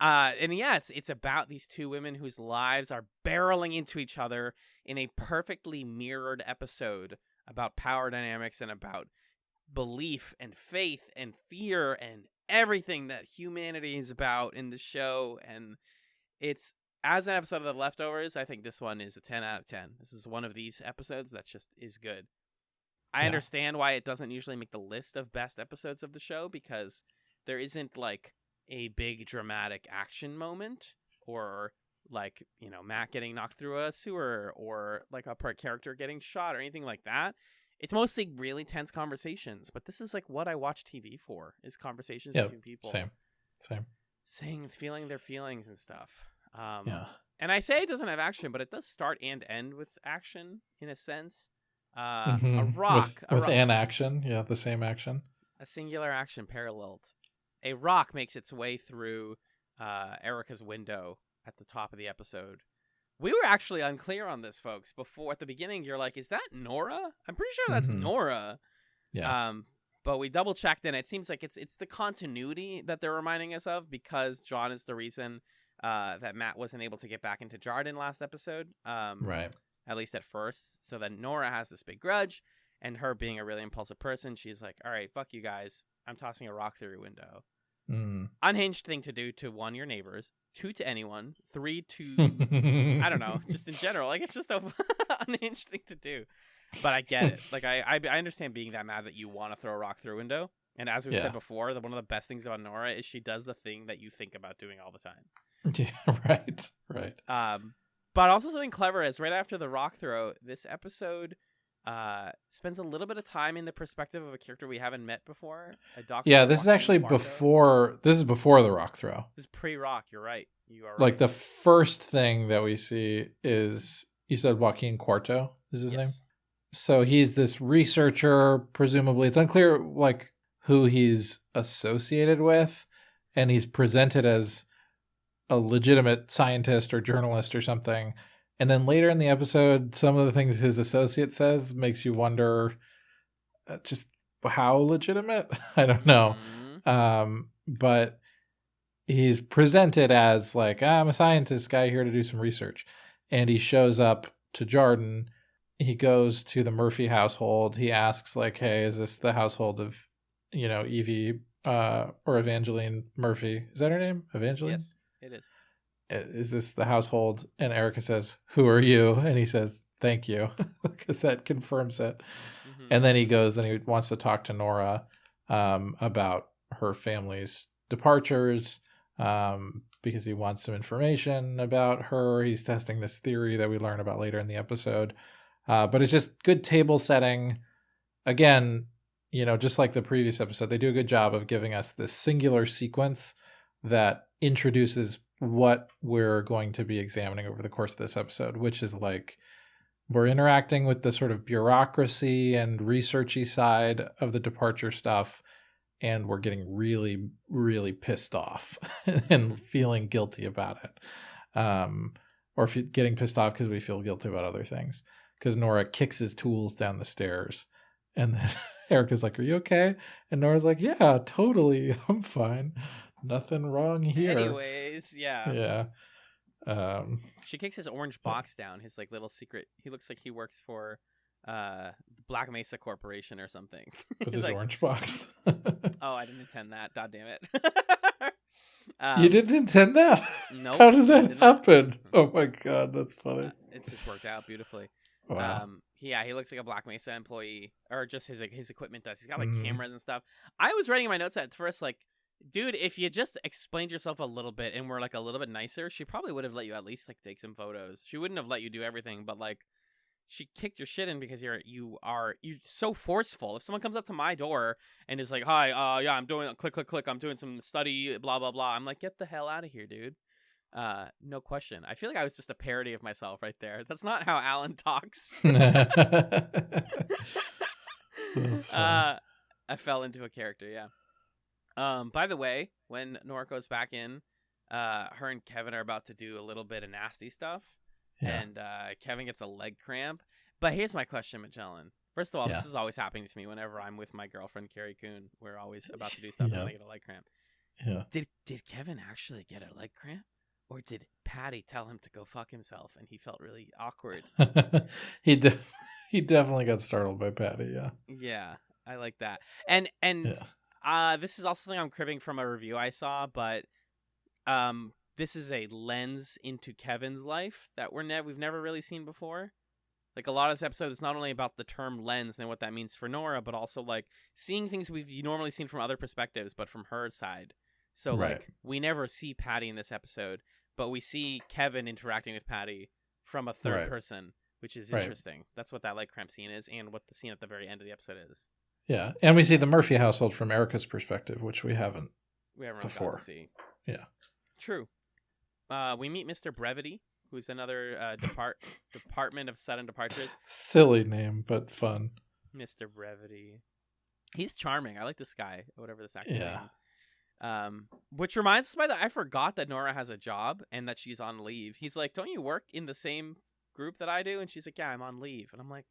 And yeah, it's about these two women whose lives are barreling into each other in a perfectly mirrored episode about power dynamics and about belief and faith and fear and everything that humanity is about in the show. And it's, as an episode of The Leftovers, I think this one is a 10 out of 10. This is one of these episodes that just is good. I understand why it doesn't usually make the list of best episodes of the show, because there isn't like a big dramatic action moment or like, you know, Matt getting knocked through a sewer or like a character getting shot or anything like that. It's mostly really tense conversations, but this is like what I watch TV for, is conversations between people. Same. Feeling their feelings and stuff. And I say it doesn't have action, but it does start and end with action in a sense. A rock. With an action. Yeah, the same action. A singular action paralleled. A rock makes its way through Erika's window at the top of the episode. We were actually unclear on this, folks. Before, at the beginning, you're like, is that Nora? I'm pretty sure that's Nora. Yeah. But we double checked, and it seems like it's the continuity that they're reminding us of, because John is the reason that Matt wasn't able to get back into Jarden last episode. Right. At least at first. So then Nora has this big grudge, and her being a really impulsive person, she's like, all right, fuck you guys. I'm tossing a rock through your window. Unhinged thing to do to 1, your neighbors, 2, to anyone, 3, to I don't know, just in general. Like, it's just a unhinged thing to do. But I get it. Like, I understand being that mad that you want to throw a rock through a window. And as we've said before, one of the best things about Nora is she does the thing that you think about doing all the time. Yeah, right. But also something clever is right after the rock throw, this episode spends a little bit of time in the perspective of a character we haven't met before. A doctor. Yeah, this is actually before the rock throw. This is pre-rock. You're right. You are right. Like, the first thing that we see is, you said Joaquin Cuarto is his name? So he's this researcher, presumably. It's unclear like who he's associated with, and he's presented as a legitimate scientist or journalist or something. And then later in the episode, some of the things his associate says makes you wonder just how legitimate. I don't know. But he's presented as like, I'm a scientist guy here to do some research. And he shows up to Jarden. He goes to the Murphy household. He asks like, hey, is this the household of, you know, Evie or Evangeline Murphy? Is that her name? Evangeline? Yes, it is. Is this the household? And Erika says, who are you? And he says, thank you, because that confirms it. And then he goes and he wants to talk to Nora about her family's departures because he wants some information about her. He's testing this theory that we learn about later in the episode. But it's just good table setting. Again, you know, just like the previous episode, they do a good job of giving us this singular sequence that introduces what we're going to be examining over the course of this episode, which is like, we're interacting with the sort of bureaucracy and researchy side of the departure stuff, and we're getting really, really pissed off and feeling guilty about it. Or getting pissed off because we feel guilty about other things. Because Nora kicks his tools down the stairs, and then Erika's like, are you okay? And Nora's like, yeah, totally, I'm fine. Nothing wrong here. Anyways, yeah. She kicks his orange box down, his like little secret. He looks like he works for Black Mesa Corporation or something. With his like, orange box. Oh, I didn't intend that. God damn it. You didn't intend that? Nope. How did that happen? Oh my God, that's funny. It just worked out beautifully. Wow. Yeah, he looks like a Black Mesa employee, or just his equipment does. He's got like cameras and stuff. I was writing in my notes at first like, Dude, if you just explained yourself a little bit and were like a little bit nicer, she probably would have let you at least like take some photos. She wouldn't have let you do everything, but like she kicked your shit in because you're so forceful. If someone comes up to my door and is like, "Hi, yeah, I'm doing click, I'm doing some study, blah blah blah," I'm like, "Get the hell out of here, dude." No question. I feel like I was just a parody of myself right there. That's not how Alan talks. That's funny. I fell into a character, yeah. By the way, when Nora goes back in, her and Kevin are about to do a little bit of nasty stuff, and Kevin gets a leg cramp. But here's my question, Magellan. First of all, this is always happening to me whenever I'm with my girlfriend Carrie Coon. We're always about to do stuff and I get a leg cramp. Yeah. Did Kevin actually get a leg cramp, or did Patty tell him to go fuck himself and he felt really awkward? He definitely got startled by Patty. Yeah. Yeah, I like that. And this is also something I'm cribbing from a review I saw, but this is a lens into Kevin's life that we've never really seen before. Like, a lot of this episode is not only about the term lens and what that means for Nora, but also like seeing things we've normally seen from other perspectives, but from her side. So like we never see Patty in this episode, but we see Kevin interacting with Patty from a third person, which is interesting. That's what that leg cramp scene is, and what the scene at the very end of the episode is. Yeah, and we see the Murphy household from Erika's perspective, which we haven't really before. Got to see. Yeah, true. We meet Mr. Brevity, who's another Department of Sudden Departures. Silly name, but fun. Mr. Brevity. He's charming. I like this guy, whatever this actor's name. Which reminds us, by the way, I forgot that Nora has a job and that she's on leave. He's like, "Don't you work in the same group that I do?" And she's like, "Yeah, I'm on leave." And I'm like,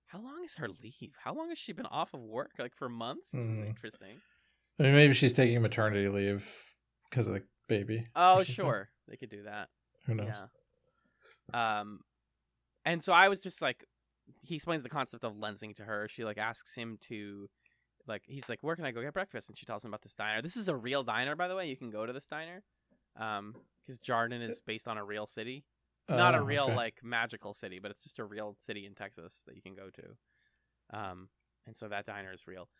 how long is her leave? How long has she been off of work? Like, for months? This is interesting. I mean, maybe she's taking maternity leave because of the baby. Oh, sure. They could do that. Who knows? Yeah. And so I was just like, he explains the concept of lensing to her. She like asks him to, like, he's like, "Where can I go get breakfast?" And she tells him about this diner. This is a real diner, by the way. You can go to this diner. Because Jarden is based on a real city. Not a real, like, magical city, but it's just a real city in Texas that you can go to. And so that diner is real.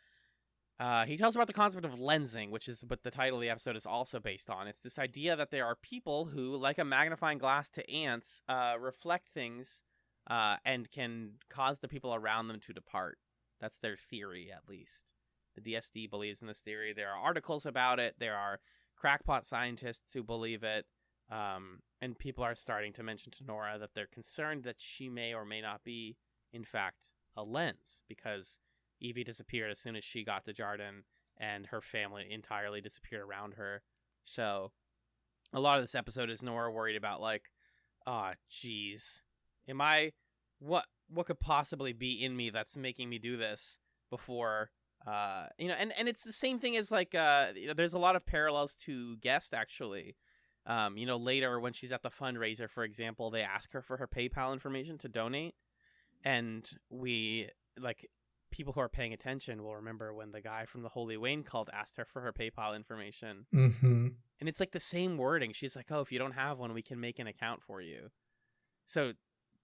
He tells about the concept of lensing, which is what the title of the episode is also based on. It's this idea that there are people who, like a magnifying glass to ants, reflect things and can cause the people around them to depart. That's their theory, at least. The DSD believes in this theory. There are articles about it. There are crackpot scientists who believe it. And people are starting to mention to Nora that they're concerned that she may or may not be, in fact, a lens, because Evie disappeared as soon as she got to Jarden, and her family entirely disappeared around her. So a lot of this episode is Nora worried about, like, oh, geez, what could possibly be in me that's making me do this before, and it's the same thing as, like, there's a lot of parallels to Guest, actually. Later when she's at the fundraiser, for example, they ask her for her PayPal information to donate. And people who are paying attention will remember when the guy from the Holy Wayne cult asked her for her PayPal information. Mm-hmm. And it's like the same wording. She's like, "Oh, if you don't have one, we can make an account for you." So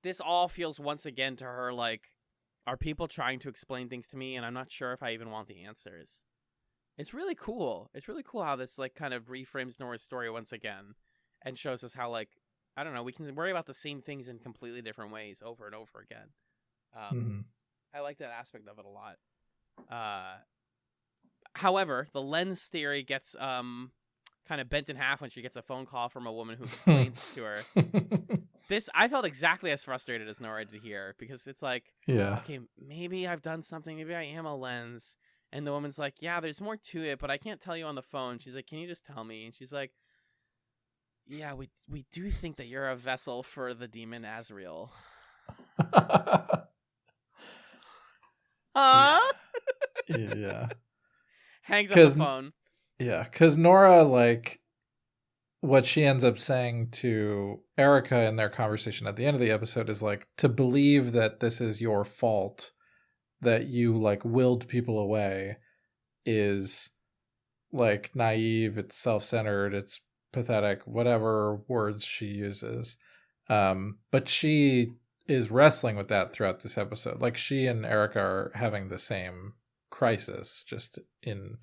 this all feels once again to her like, are people trying to explain things to me? And I'm not sure if I even want the answers. It's really cool. It's really cool how this like kind of reframes Nora's story once again and shows us how, like, I don't know, we can worry about the same things in completely different ways over and over again. I like that aspect of it a lot. However, the lens theory gets kind of bent in half when she gets a phone call from a woman who explains it to her. I felt exactly as frustrated as Nora did here, because it's like, okay, maybe I've done something. Maybe I am a lens. And the woman's like, "Yeah, there's more to it, but I can't tell you on the phone." She's like, "Can you just tell me?" And she's like, "Yeah, we do think that you're a vessel for the demon Azrael." Yeah. Hangs up the phone. Yeah, because Nora, like, what she ends up saying to Erika in their conversation at the end of the episode is, like, to believe that this is your fault, that you, like, willed people away, is, like, naive, it's self-centered, it's pathetic, whatever words she uses. But she is wrestling with that throughout this episode. Like, she and Erika are having the same crisis, just in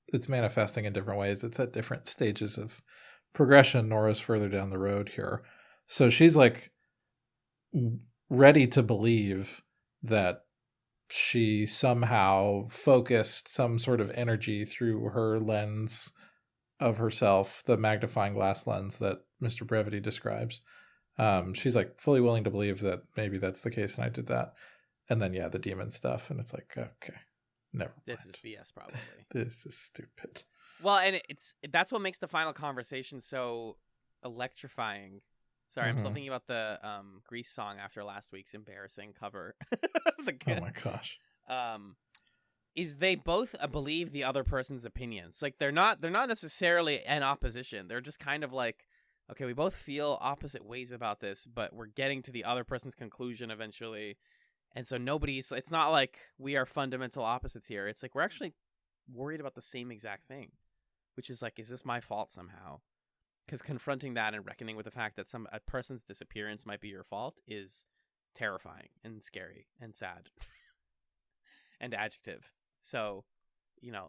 it's manifesting in different ways. It's at different stages of progression. Nora's further down the road here. So she's like ready to believe that she somehow focused some sort of energy through her lens of herself, the magnifying glass lens that Mr. Brevity describes. She's like fully willing to believe that maybe that's the case and I did that. And then, the demon stuff. And it's like, okay, never mind. This is BS, probably. This is stupid. Well, and that's what makes the final conversation so electrifying. Sorry, I'm still thinking about the Grease song after last week's embarrassing cover. Oh my gosh. Is they both believe the other person's opinions. Like they're not necessarily in opposition. They're just kind of like, okay, we both feel opposite ways about this, but we're getting to the other person's conclusion eventually. And so it's not like we are fundamental opposites here. It's like we're actually worried about the same exact thing, which is like, is this my fault somehow? Because confronting that and reckoning with the fact that a person's disappearance might be your fault is terrifying and scary and sad and adjective. So,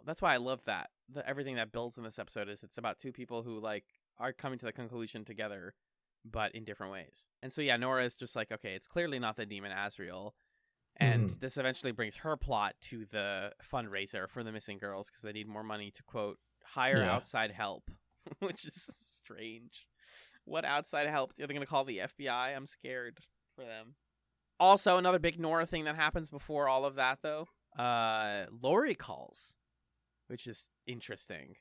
that's why I love that. Everything that builds in this episode is it's about two people who like are coming to the conclusion together, but in different ways. And so, Nora is just like, okay, it's clearly not the demon Asriel. And this eventually brings her plot to the fundraiser for the missing girls because they need more money to, quote, hire outside help, which is strange. What outside help? Are they going to call the FBI? I'm scared for them. Also, another big Nora thing that happens before all of that, though. Lori calls, which is interesting.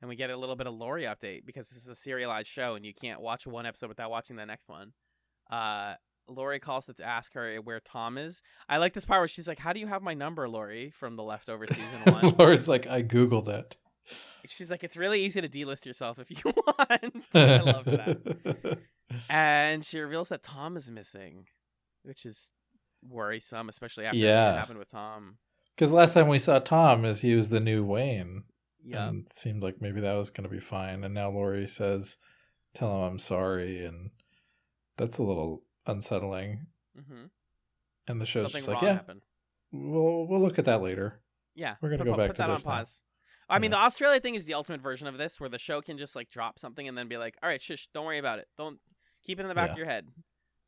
And we get a little bit of Lori update because this is a serialized show and you can't watch one episode without watching the next one. Lori calls to ask her where Tom is. I like this part where she's like, how do you have my number, Lori, from The Leftovers season 1? Lori's like, I Googled it. She's like, it's really easy to delist yourself if you want. I love that. And she reveals that Tom is missing, which is worrisome, especially after what happened with Tom. Because last time we saw Tom is he was the new Wayne. Yeah. And it seemed like maybe that was going to be fine. And now Lori says, tell him I'm sorry. And that's a little unsettling. Mm-hmm. And the show's just like, happened. We'll look at that later. Yeah. We're going to go back put to that this on pause. I mean, the Australia thing is the ultimate version of this, where the show can just like drop something and then be like, all right, shush, don't worry about it. Don't keep it in the back of your head.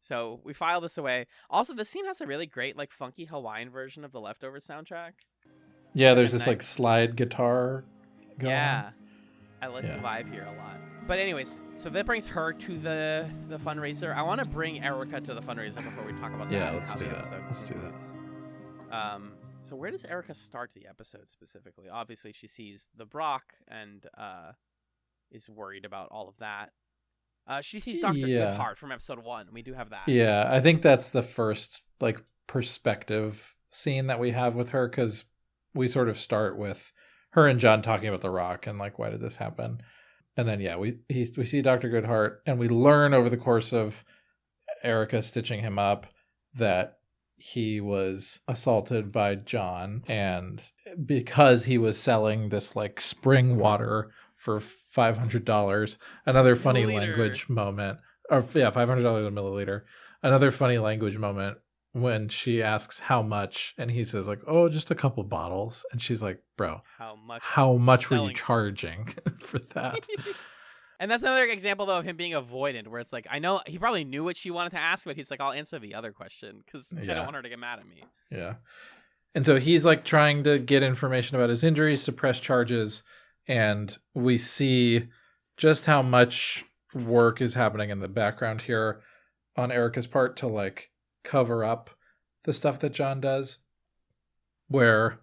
So we file this away. Also, the scene has a really great, like, funky Hawaiian version of the Leftovers soundtrack. Yeah, there's this like slide guitar going on. I like the vibe here a lot. But anyways, so that brings her to the fundraiser. I want to bring Erika to the fundraiser before we talk about that. Yeah, let's do that. So where does Erika start the episode specifically? Obviously, she sees the Brock and is worried about all of that. She sees Dr. Goodhart from episode 1. We do have that. Yeah, I think that's the first like perspective scene that we have with her, because we sort of start with her and John talking about the Rock and like, why did this happen? And then we see Dr. Goodhart, and we learn over the course of Erika stitching him up that he was assaulted by John, and because he was selling this like spring water for $500, another funny language moment, or $500 a milliliter. Another funny language moment when she asks how much, and he says like, oh, just a couple bottles, and she's like, bro, how much were you charging for that? And that's another example, though, of him being avoidant, where it's like, I know he probably knew what she wanted to ask, but he's like, I'll answer the other question because I don't want her to get mad at me. Yeah. And so he's like trying to get information about his injuries, suppress charges, and we see just how much work is happening in the background here on Erika's part to like cover up the stuff that John does, where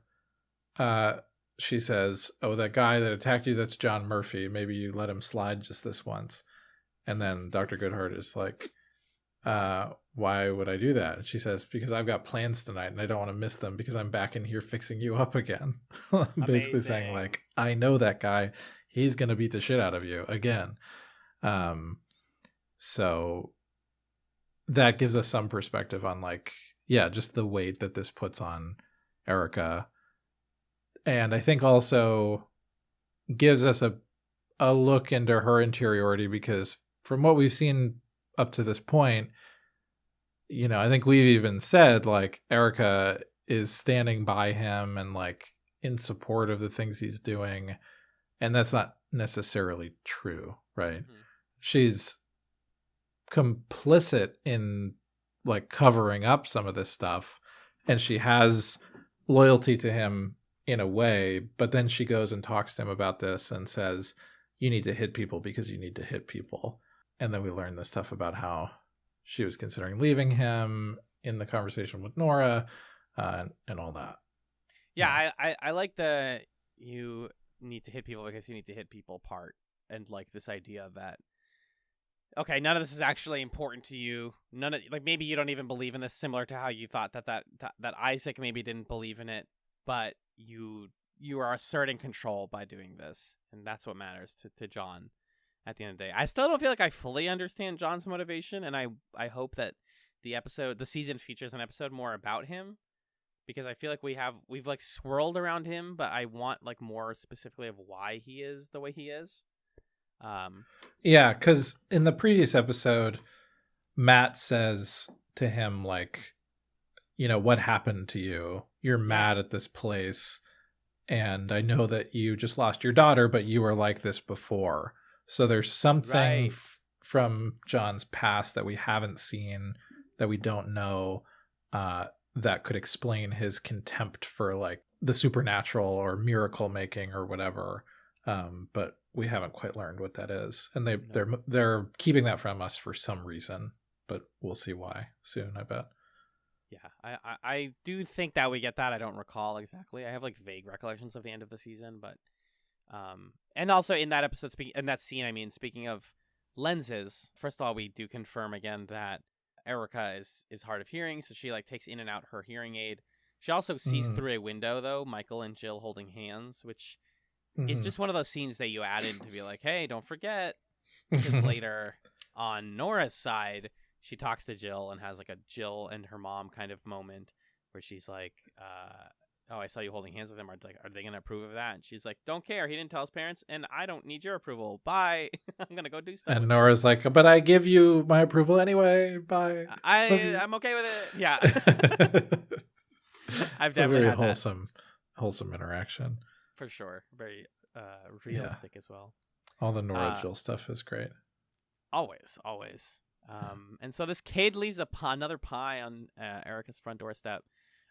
she says, oh, that guy that attacked you, that's John Murphy. Maybe you let him slide just this once. And then Dr. Goodhart is like, why would I do that? And she says, because I've got plans tonight and I don't want to miss them because I'm back in here fixing you up again. Basically saying like, I know that guy. He's going to beat the shit out of you again. So that gives us some perspective on like, just the weight that this puts on Erika. And I think also gives us a look into her interiority, because from what we've seen up to this point, I think we've even said like Erika is standing by him and like in support of the things he's doing. And that's not necessarily true, right? Mm-hmm. She's complicit in like covering up some of this stuff, and she has loyalty to him in a way, but then she goes and talks to him about this and says, you need to hit people because you need to hit people. And then we learn this stuff about how she was considering leaving him in the conversation with Nora, and all that. Yeah, I like the you need to hit people because you need to hit people part, and like this idea that, okay, none of this is actually important to you. None of, like, maybe you don't even believe in this, similar to how you thought that Isaac maybe didn't believe in it, but you are asserting control by doing this, and that's what matters to John at the end of the day. I still don't feel like I fully understand John's motivation, and I hope that the season features an episode more about him, because I feel like we've like swirled around him, but I want like more specifically of why he is the way he is. Yeah, because in the previous episode, Matt says to him, like, you know, what happened to you? You're mad at this place, and I know that you just lost your daughter, but you were like this before. So there's something from John's past that we haven't seen, that we don't know, that could explain his contempt for like the supernatural or miracle making or whatever. But we haven't quite learned what that is, and they're keeping that from us for some reason, but we'll see why soon, I bet. Yeah, I do think that we get that. I don't recall exactly. I have like vague recollections of the end of the season, but and also in that episode, speaking of lenses, first of all, we do confirm again that Erika is hard of hearing, so she like takes in and out her hearing aid. She also sees through a window, though, Michael and Jill holding hands, which is just one of those scenes that you added to be like, hey, don't forget. Because later on Nora's side, she talks to Jill and has like a Jill and her mom kind of moment where she's like, oh, I saw you holding hands with him. Are they going to approve of that? And she's like, don't care. He didn't tell his parents, and I don't need your approval. Bye. I'm going to go do stuff. And Nora's like, but I give you my approval anyway. Bye. I'm okay with it. Yeah. I've definitely had a very wholesome interaction. For sure. Very realistic as well. All the Nora Jill stuff is great. Always. And so this kid leaves another pie on Erika's front doorstep.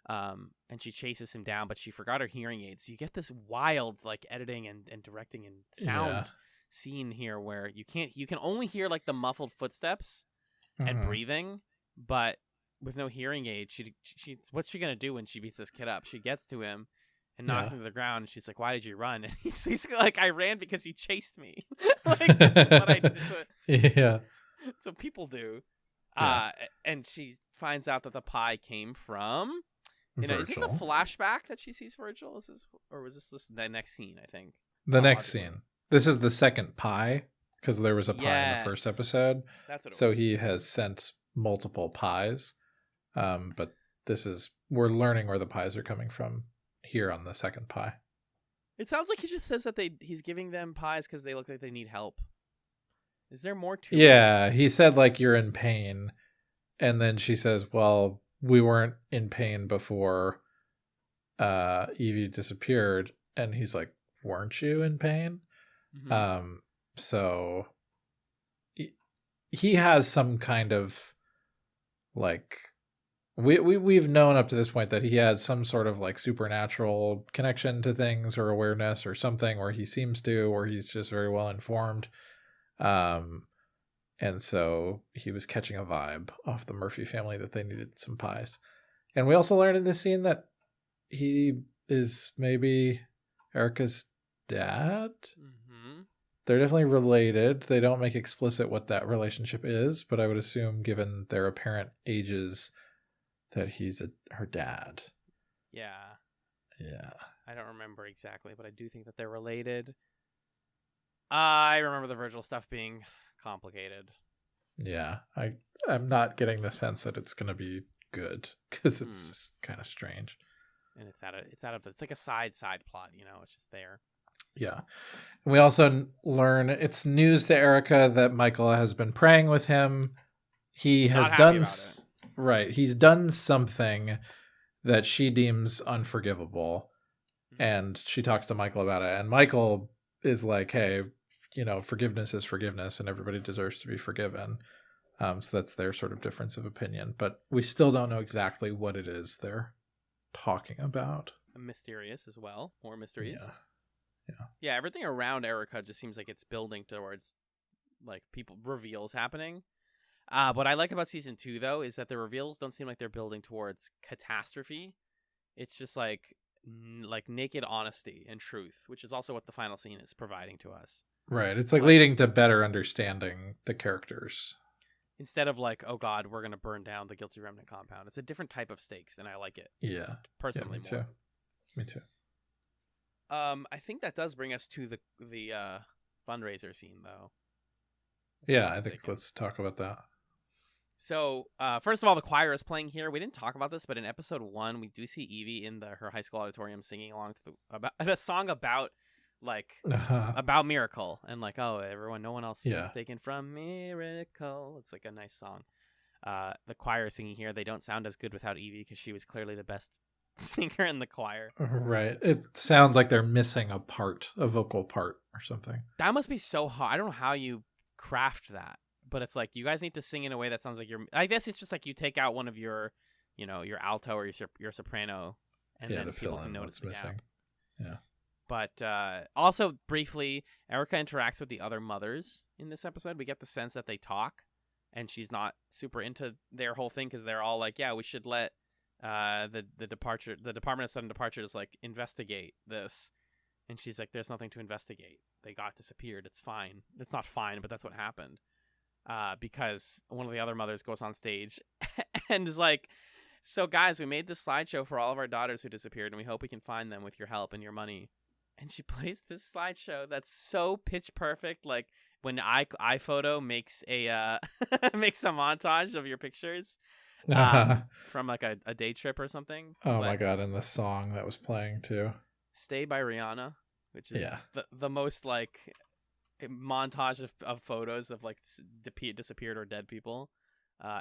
And she chases him down, but she forgot her hearing aids. So you get this wild like editing and directing and sound scene here where you can only hear like the muffled footsteps and breathing, but with no hearing aid, she what's she gonna do when she beats this kid up? She gets to him and knocks him to the ground, and she's like, "Why did you run?" And he's like, "I ran because you chased me." Like that's what I did. Yeah, that's what people do. Yeah. And she finds out that the pie came from. Is this a flashback that she sees Virgil? Was this the next scene? I think the next scene. This is the second pie, because there was a pie in the first episode. That's what it was. So he has sent multiple pies, but we're learning where the pies are coming from here on the second pie. It sounds like he just says that he's giving them pies because they look like they need help. Is there more to it? Yeah, he said like you're in pain, and then she says, "Well, we weren't in pain before Evie disappeared," and he's like, "Weren't you in pain?" Mm-hmm. So he has some kind of like we've known up to this point that he has some sort of like supernatural connection to things or awareness or something, or he seems to, or he's just very well informed. And so he was catching a vibe off the Murphy family that they needed some pies. And we also learned in this scene that he is maybe Erika's dad. Mm-hmm. They're definitely related. They don't make explicit what that relationship is, but I would assume, given their apparent ages, that he's her dad. Yeah. Yeah. I don't remember exactly, but I do think that they're related. I remember the Virgil stuff being complicated. Yeah, I'm not getting the sense that it's going to be good, because it's just kind of strange. And it's like a side plot, it's just there. Yeah. And we also learn it's news to Erika that Michael has been praying with him. He has done right. He's done something that she deems unforgivable. And she talks to Michael about it. And Michael is like, hey, forgiveness is forgiveness and everybody deserves to be forgiven. So that's their sort of difference of opinion. But we still don't know exactly what it is they're talking about. Mysterious as well. More mysteries. Yeah. Yeah, everything around Erika just seems like it's building towards like reveals happening. What I like about season 2 though is that the reveals don't seem like they're building towards catastrophe. It's just like naked honesty and truth, which is also what the final scene is providing to us. Right. It's like leading to better understanding the characters. Instead of like, oh God, we're going to burn down the Guilty Remnant compound. It's a different type of stakes, and I like it. Yeah. Personally, yeah, me too. I think that does bring us to the fundraiser scene, though. Yeah, I think let's talk about that. So, first of all, the choir is playing here. We didn't talk about this, but in episode 1, we do see Evie in her high school auditorium singing along to about a song about about Miracle, and like, oh, no one else is taken from Miracle. It's like a nice song. The choir is singing here. They don't sound as good without Evie because she was clearly the best singer in the choir. Right. It sounds like they're missing a vocal part or something. That must be so hard. I don't know how you craft that, but it's like you guys need to sing in a way that sounds like I guess it's just like you take out one of your, your alto or your soprano, and then people can notice the gap. Yeah. But also, briefly, Erika interacts with the other mothers in this episode. We get the sense that they talk, and she's not super into their whole thing because they're all like, yeah, we should let the Department of Sudden Departure just like investigate this. And she's like, there's nothing to investigate. They got disappeared. It's fine. It's not fine, but that's what happened. Because one of the other mothers goes on stage and is like, so guys, we made this slideshow for all of our daughters who disappeared, and we hope we can find them with your help and your money. And she plays this slideshow that's so pitch perfect, like when iPhoto makes a makes a montage of your pictures from like a day trip or something. Oh my God! And the song that was playing too, "Stay" by Rihanna, which is the most like montage of photos of like disappeared or dead people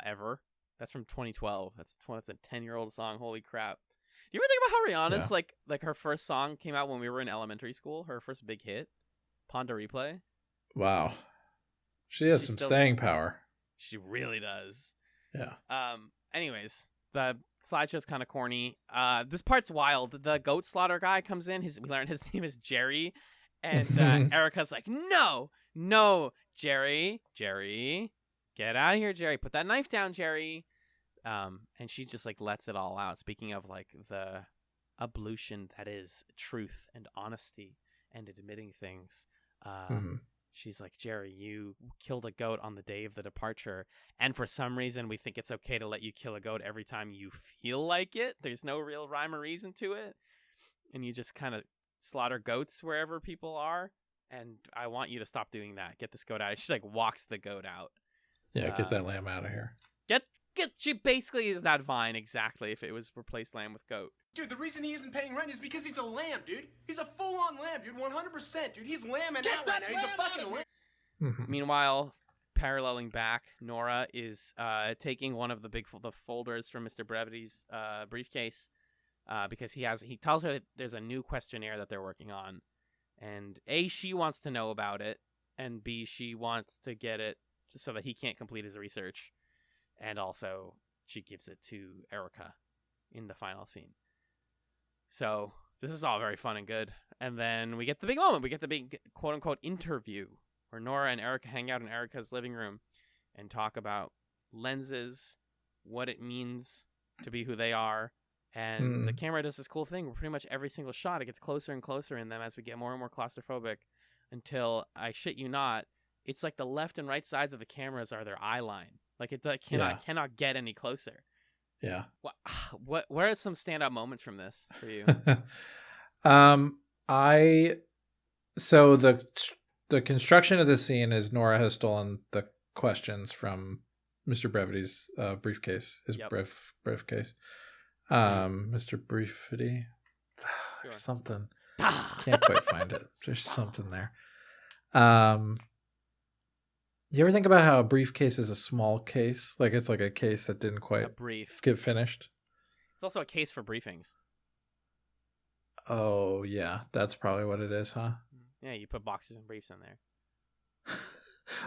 ever. That's from 2012. That's a 10-year-old song. Holy crap! Do you ever think about how Rihanna's like her first song came out when we were in elementary school? Her first big hit, Pon de Replay. Wow, she has some staying power. She really does. Yeah. Anyways, the slideshow's kind of corny. This part's wild. The goat slaughter guy comes in. We learn his name is Jerry, and Erika's like, no, Jerry, get out of here, Jerry. Put that knife down, Jerry. And she just like lets it all out. Speaking of like the ablution that is truth and honesty and admitting things. She's like, Jerry, you killed a goat on the day of the departure, and for some reason we think it's okay to let you kill a goat every time you feel like it. There's no real rhyme or reason to it, and you just kind of slaughter goats wherever people are, and I want you to stop doing that. Get this goat out. She like walks the goat out. Yeah, get that lamb out of here. She basically is that Vine exactly if it was replaced lamb with goat. Dude, the reason he isn't paying rent is because he's a lamb, dude. He's a full-on lamb, dude. 100%, dude. He's lambing out right now. He's a fucking lamb. Meanwhile, paralleling back, Nora is taking one of the folders from Mr. Brevity's briefcase because he tells her that there's a new questionnaire that they're working on, and A, she wants to know about it, and B, she wants to get it just so that he can't complete his research. And also, she gives it to Erika in the final scene. So, this is all very fun and good. And then we get the big moment. We get the big, quote-unquote, interview where Nora and Erika hang out in Erika's living room and talk about lenses, what it means to be who they are. And the camera does this cool thing where pretty much every single shot, it gets closer and closer in them as we get more and more claustrophobic until, I shit you not, it's like the left and right sides of the cameras are their eye line. Like it cannot get any closer. Yeah. What are some standout moments from this for you? So the construction of this scene is Nora has stolen the questions from Mr. Brevity's briefcase, his briefcase. Mr. Briefity. Sure. Something. Can't quite find it. There's something there. You ever think about how a briefcase is a small case? Like it's like a case that didn't quite get finished. It's also a case for briefings. Oh, yeah. That's probably what it is, huh? Yeah, you put boxers and briefs in there.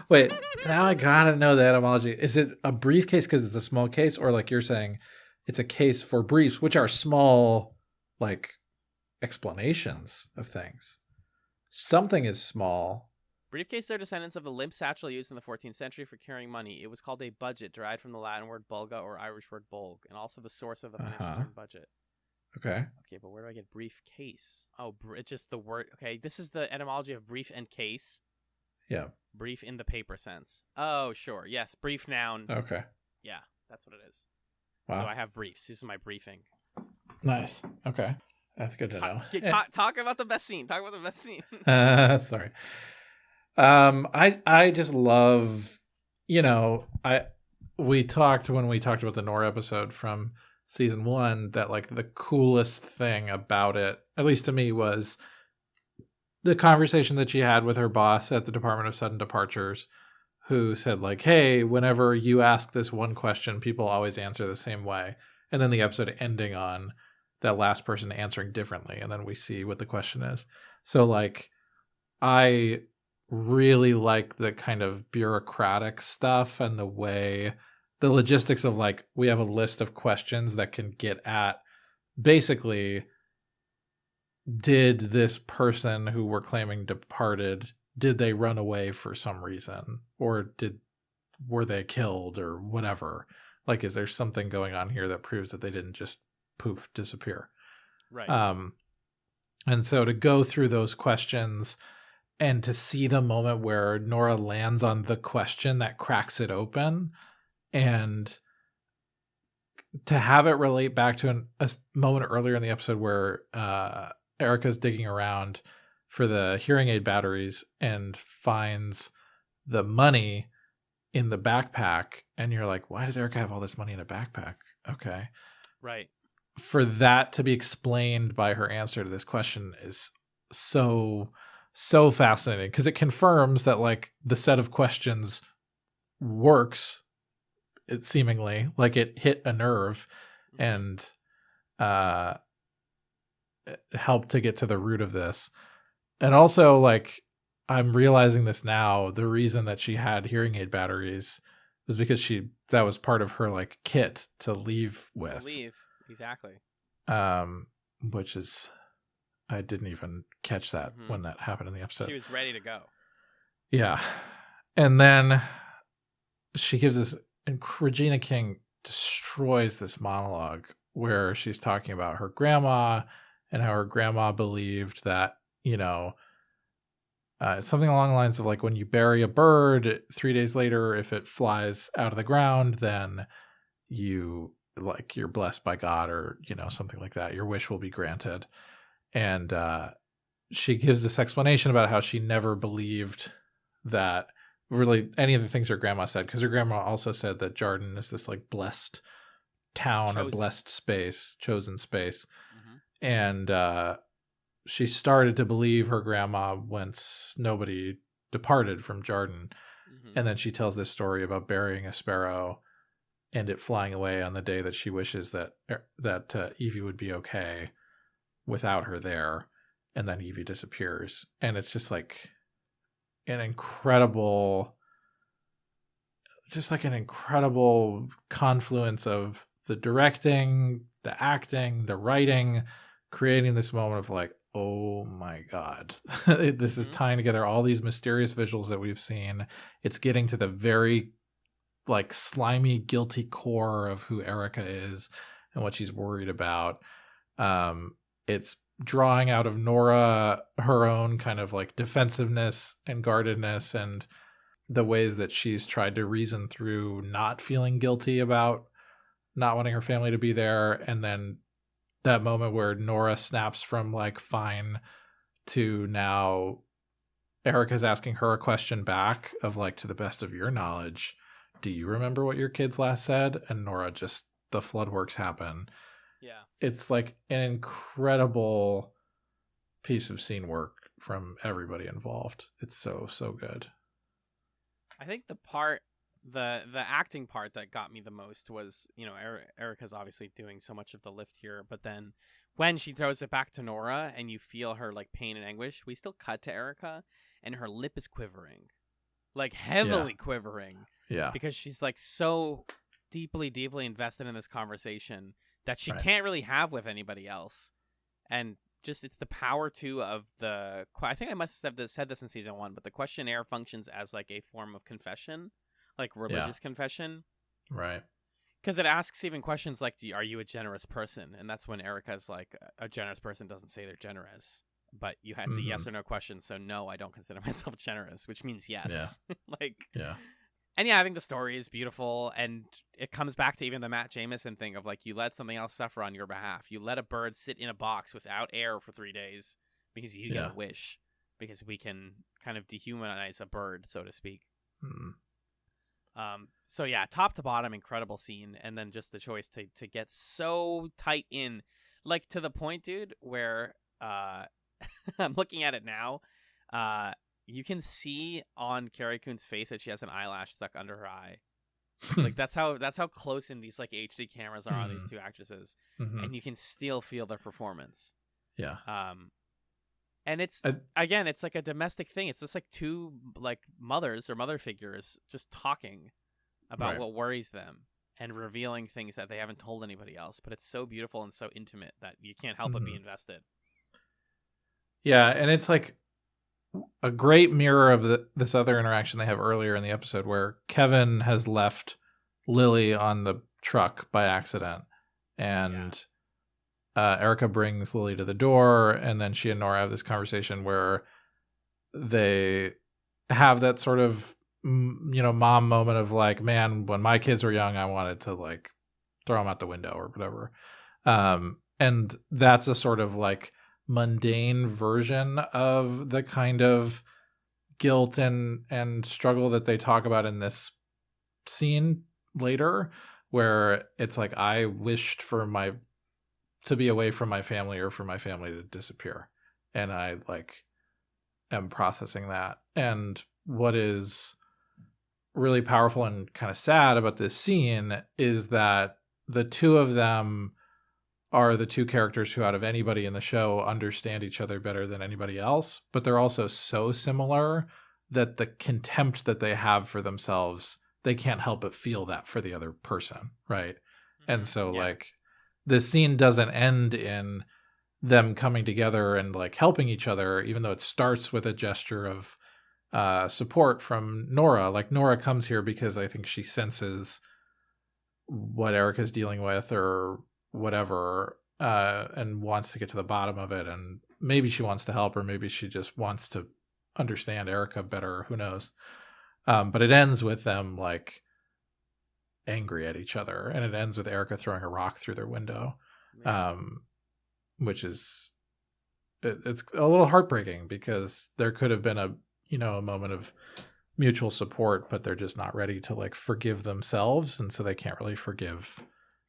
Wait, now I gotta know the etymology. Is it a briefcase because it's a small case, or like you're saying, it's a case for briefs, which are small, like, explanations of things? Something is small. Briefcases are descendants of a limp satchel used in the 14th century for carrying money. It was called a budget, derived from the Latin word bulga or Irish word bulg, and also the source of the financial term budget. Okay. Okay, but where do I get briefcase? Oh, it's just the word. Okay, this is the etymology of brief and case. Yeah. Brief in the paper sense. Oh, sure. Yes, brief noun. Okay. Yeah, that's what it is. Wow. So I have briefs. This is my briefing. Nice. Okay. That's good to know. Talk about the best scene. Talk about the best scene. Sorry. I just love, we talked when we talked about the Nora episode from season 1 that like the coolest thing about it, at least to me, was the conversation that she had with her boss at the Department of Sudden Departures, who said like, hey, whenever you ask this one question, people always answer the same way. And then the episode ending on that last person answering differently. And then we see what the question is. So like, I really like the kind of bureaucratic stuff and the way, the logistics of like, we have a list of questions that can get at basically, did this person who we're claiming departed, did they run away for some reason, or were they killed or whatever? Like, is there something going on here that proves that they didn't just poof disappear? Right. And so to go through those questions and to see the moment where Nora lands on the question that cracks it open, and to have it relate back to a moment earlier in the episode where Erika's digging around for the hearing aid batteries and finds the money in the backpack, and you're like, why does Erika have all this money in a backpack? Okay. Right. For that to be explained by her answer to this question is so fascinating, because it confirms that like the set of questions works. It seemingly like it hit a nerve and helped to get to the root of this. And also, like, I'm realizing this now, the reason that she had hearing aid batteries was because that was part of her like kit to leave with. Exactly. Which is, I didn't even catch that when that happened in the episode. She was ready to go. Yeah. And then she gives this, and Regina King destroys this monologue where she's talking about her grandma and how her grandma believed that, it's something along the lines of like, when you bury a bird 3 days later, if it flies out of the ground, then you're blessed by God, or, something like that. Your wish will be granted. And she gives this explanation about how she never believed that really any of the things her grandma said, because her grandma also said that Jarden is this like blessed town or blessed space, chosen space. And she started to believe her grandma once nobody departed from Jarden. And then she tells this story about burying a sparrow and it flying away on the day that she wishes that Evie would be okay without her there. And then Evie disappears. And it's just like an incredible confluence of the directing, the acting, the writing, creating this moment of like, oh my God, this is tying together all these mysterious visuals that we've seen. It's getting to the very like slimy, guilty core of who Erika is and what she's worried about. It's drawing out of Nora her own kind of like defensiveness and guardedness, and the ways that she's tried to reason through not feeling guilty about not wanting her family to be there. And then that moment where Nora snaps from like fine to now Erika's asking her a question back of like, to the best of your knowledge, do you remember what your kids last said? And Nora just, the floodworks happen. Yeah. It's like an incredible piece of scene work from everybody involved. It's so good. I think the part The acting part that got me the most was, Erika's obviously doing so much of the lift here, but then when she throws it back to Nora and you feel her like pain and anguish, we still cut to Erika and her lip is quivering, like heavily quivering. Yeah. Because she's like so deeply, deeply invested in this conversation that she can't really have with anybody else. And just, it's the power too of I think I must have said this in season 1, but the questionnaire functions as like a form of confession, like religious confession. Right. Because it asks even questions like, are you a generous person? And that's when Erika's like, a generous person doesn't say they're generous. But you had to say yes or no question. So no, I don't consider myself generous, which means yes. Yeah. And yeah, I think the story is beautiful. And it comes back to even the Matt Jamison thing of like, you let something else suffer on your behalf. You let a bird sit in a box without air for 3 days because you get a wish. Because we can kind of dehumanize a bird, so to speak. So yeah, top to bottom, incredible scene. And then just the choice to get so tight in, like to the point, dude, where I'm looking at it now. You can see on Carrie Coon's face that she has an eyelash stuck under her eye. Like that's how close in these like HD cameras are on these two actresses, and you can still feel their performance. Yeah. And it's it's like a domestic thing. It's just like two like mothers or mother figures just talking about what worries them and revealing things that they haven't told anybody else. But it's so beautiful and so intimate that you can't help but be invested. Yeah, and it's like a great mirror of this other interaction they have earlier in the episode where Kevin has left Lily on the truck by accident, and Erika brings Lily to the door, and then she and Nora have this conversation where they have that sort of mom moment of like, man, when my kids were young, I wanted to like throw them out the window or whatever. And that's a sort of like mundane version of the kind of guilt and struggle that they talk about in this scene later, where it's like, I wished to be away from my family or for my family to disappear. And I like am processing that. And what is really powerful and kind of sad about this scene is that the two of them are the two characters who out of anybody in the show understand each other better than anybody else, but they're also so similar that the contempt that they have for themselves, they can't help but feel that for the other person, right? And so like this scene doesn't end in them coming together and like helping each other, even though it starts with a gesture of support from Nora. Like Nora comes here because I think she senses what Erika's dealing with or whatever, and wants to get to the bottom of it, and maybe she wants to help, or maybe she just wants to understand Erika better, who knows. But it ends with them like angry at each other, and it ends with Erika throwing a rock through their window, which is it's a little heartbreaking because there could have been a moment of mutual support, but they're just not ready to like forgive themselves, and so they can't really forgive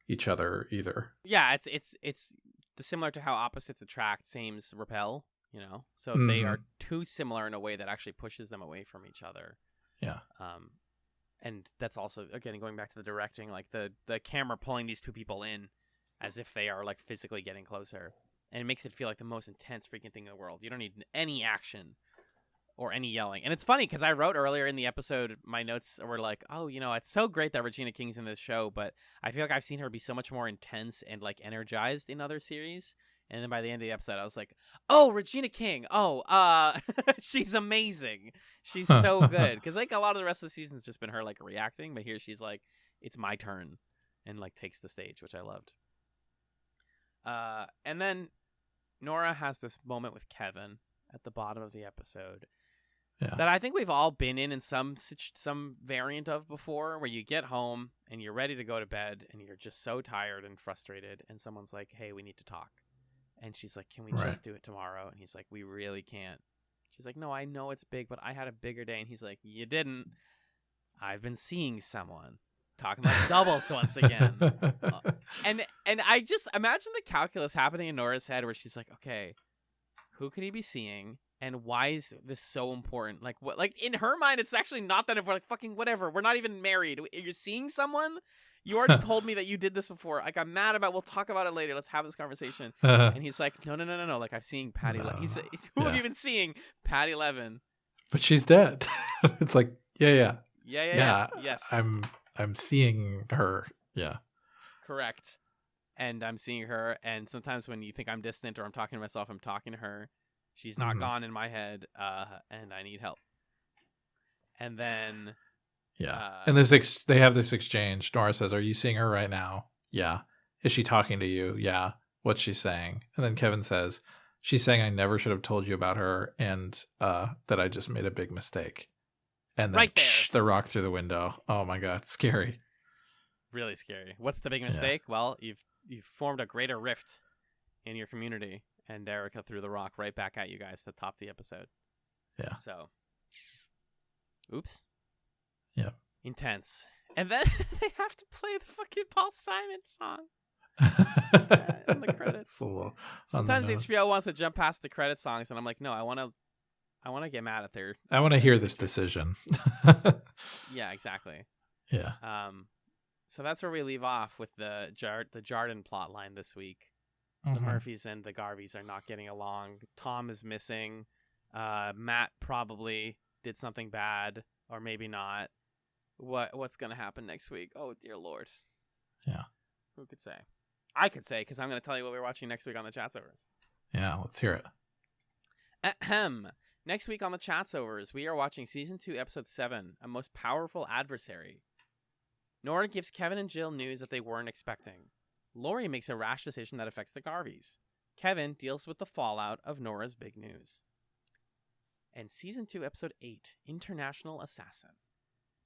each other either. Yeah, it's similar to how opposites attract, sames repel, so they are too similar in a way that actually pushes them away from each other. Yeah. And that's also, again, going back to the directing, like the camera pulling these two people in as if they are like physically getting closer, and it makes it feel like the most intense freaking thing in the world. You don't need any action or any yelling. And it's funny because I wrote earlier in the episode, my notes were like, oh, it's so great that Regina King's in this show, but I feel like I've seen her be so much more intense and like energized in other series. And then by the end of the episode, I was like, oh, Regina King. Oh, she's amazing. She's so good. Because like a lot of the rest of the season's just been her like reacting, but here she's like, it's my turn, and like takes the stage, which I loved. And then Nora has this moment with Kevin at the bottom of the episode. Yeah. That I think we've all been in some variant of before, where you get home and you're ready to go to bed and you're just so tired and frustrated, and someone's like, hey, we need to talk. And she's like, can we just do it tomorrow? And he's like, we really can't. She's like, no, I know it's big, but I had a bigger day. And he's like, you didn't. I've been seeing someone. Talking about doubles once again. And I just imagine the calculus happening in Nora's head where she's like, okay, who could he be seeing? And why is this so important? Like, what? Like, in her mind, it's actually not that important. Like, fucking whatever. We're not even married. You're seeing someone? You already told me that you did this before. Like, I'm mad about. We'll talk about it later. Let's have this conversation. And he's like, no. Like, I've seen Patty. Who have you been seeing? Patty Levin. But she's dead. It's like, yeah. Yes. I'm seeing her. Yeah. Correct. And I'm seeing her. And sometimes when you think I'm distant or I'm talking to myself, I'm talking to her. She's not gone in my head, and I need help. And then... Yeah. And they have this exchange. Nora says, are you seeing her right now? Yeah. Is she talking to you? Yeah. What's she saying? And then Kevin says, she's saying I never should have told you about her and that I just made a big mistake. And then right there. The rock through the window. Oh, my God. Scary. Really scary. What's the big mistake? Yeah. Well, you've formed a greater rift in your community. And Erika threw the rock right back at you guys to top the episode. Yeah. So, oops. Yeah. Intense. And then they have to play the fucking Paul Simon song in the credits. Sometimes HBO wants to jump past the credit songs, and I'm like, no, I want to get mad at their. I want to hear this decision. Yeah, exactly. Yeah. So that's where we leave off with the Jarden plot line this week. The Murphys and the Garveys are not getting along. Tom is missing. Matt probably did something bad, or maybe not. What's going to happen next week? Oh, dear Lord. Yeah. Who could say? I could say, because I'm going to tell you what we're watching next week on the Chatzovers. Yeah, let's hear it. Ahem. Next week on the Chatzovers, we are watching Season 2, Episode 7, A Most Powerful Adversary. Nora gives Kevin and Jill news that they weren't expecting. Lori makes a rash decision that affects the Garveys. Kevin deals with the fallout of Nora's big news. And Season 2, Episode 8, International Assassin.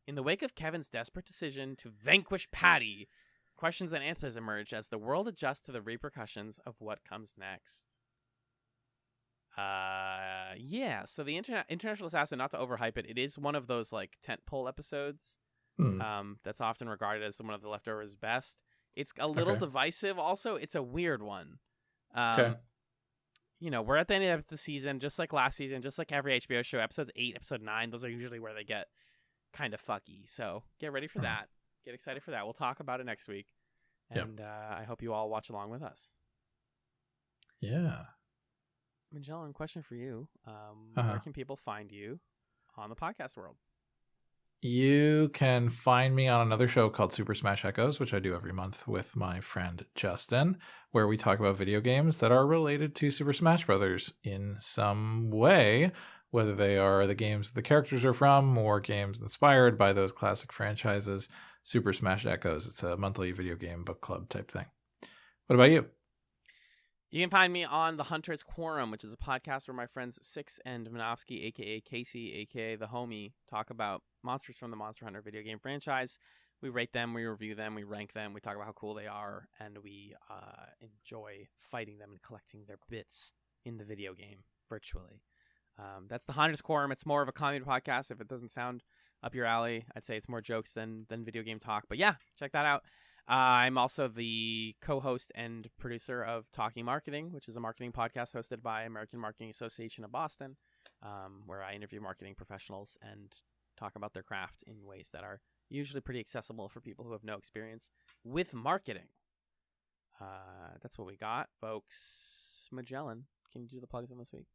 In the wake of Kevin's desperate decision to vanquish Patty, questions and answers emerge as the world adjusts to the repercussions of what comes next. So the International Assassin, not to overhype it, it is one of those like tentpole episodes that's often regarded as one of the Leftovers' best. It's a little divisive. Also, it's a weird one. Okay. You know, we're at the end of the season, just like last season, just like every HBO show. Episodes 8, Episode 9, those are usually where they get kind of fucky. So get ready for that. Get excited for that. We'll talk about it next week. And I hope you all watch along with us. Yeah. Magellan, question for you. Where can people find you on the podcast world? You can find me on another show called Super Smash Echoes, which I do every month with my friend Justin, where we talk about video games that are related to Super Smash Brothers in some way, whether they are the games the characters are from or games inspired by those classic franchises. Super Smash Echoes. It's a monthly video game book club type thing. What about you? You can find me on The Hunter's Quorum, which is a podcast where my friends Six and Manofsky, a.k.a. Casey, a.k.a. The Homie, talk about monsters from the Monster Hunter video game franchise. We rate them, we review them, we rank them, we talk about how cool they are, and we enjoy fighting them and collecting their bits in the video game virtually. That's The Hunter's Quorum. It's more of a comedy podcast. If it doesn't sound up your alley, I'd say it's more jokes than video game talk. But yeah, check that out. I'm also the co-host and producer of Talking Marketing, which is a marketing podcast hosted by American Marketing Association of Boston, where I interview marketing professionals and talk about their craft in ways that are usually pretty accessible for people who have no experience with marketing. That's what we got, folks. Magellan, can you do the plugs on this week?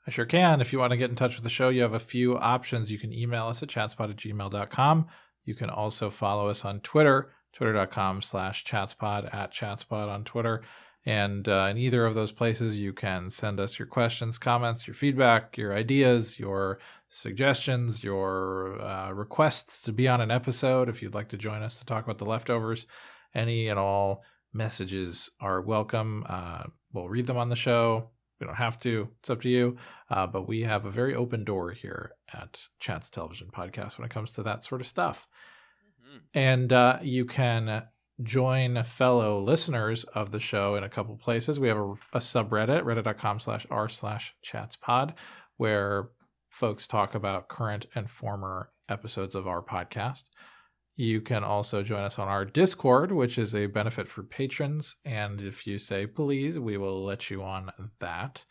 I sure can. If you want to get in touch with the show, you have a few options. You can email us at chatspot@gmail.com. You can also follow us on Twitter, twitter.com/chatspod, @chatspod on Twitter. And in either of those places, you can send us your questions, comments, your feedback, your ideas, your suggestions, your requests to be on an episode. If you'd like to join us to talk about the Leftovers, any and all messages are welcome. We'll read them on the show. We don't have to. It's up to you. But we have a very open door here at Chats Television Podcast when it comes to that sort of stuff. And you can join fellow listeners of the show in a couple places. We have a subreddit, reddit.com/r/chatspod, where folks talk about current and former episodes of our podcast. You can also join us on our Discord, which is a benefit for patrons. And if you say please, we will let you on that.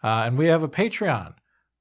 And we have a Patreon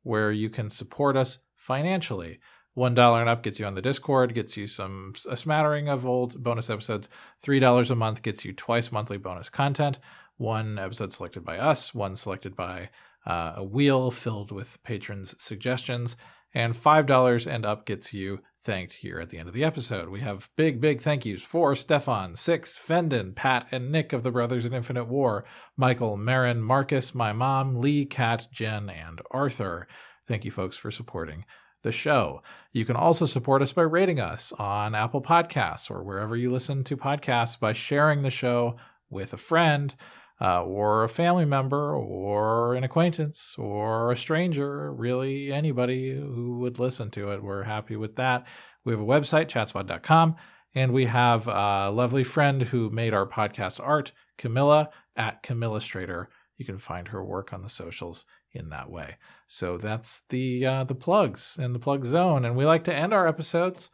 where you can support us financially. $1 and up gets you on the Discord, gets you a smattering of old bonus episodes. $3 a month gets you twice monthly bonus content. One episode selected by us, one selected by a wheel filled with patrons' suggestions. And $5 and up gets you thanked here at the end of the episode. We have big thank yous for Stefan, Six, Fendon, Pat, and Nick of the Brothers in Infinite War, Michael, Marin, Marcus, my mom, Lee, Kat, Jen, and Arthur. Thank you, folks, for supporting the show. You can also support us by rating us on Apple Podcasts or wherever you listen to podcasts by sharing the show with a friend, or a family member, or an acquaintance, or a stranger, really anybody who would listen to it. We're happy with that. We have a website, chatspod.com, and we have a lovely friend who made our podcast art, Camilla, at Camillastrator. You can find her work on the socials in that way. So that's the plugs and the plug zone. And we like to end our episodes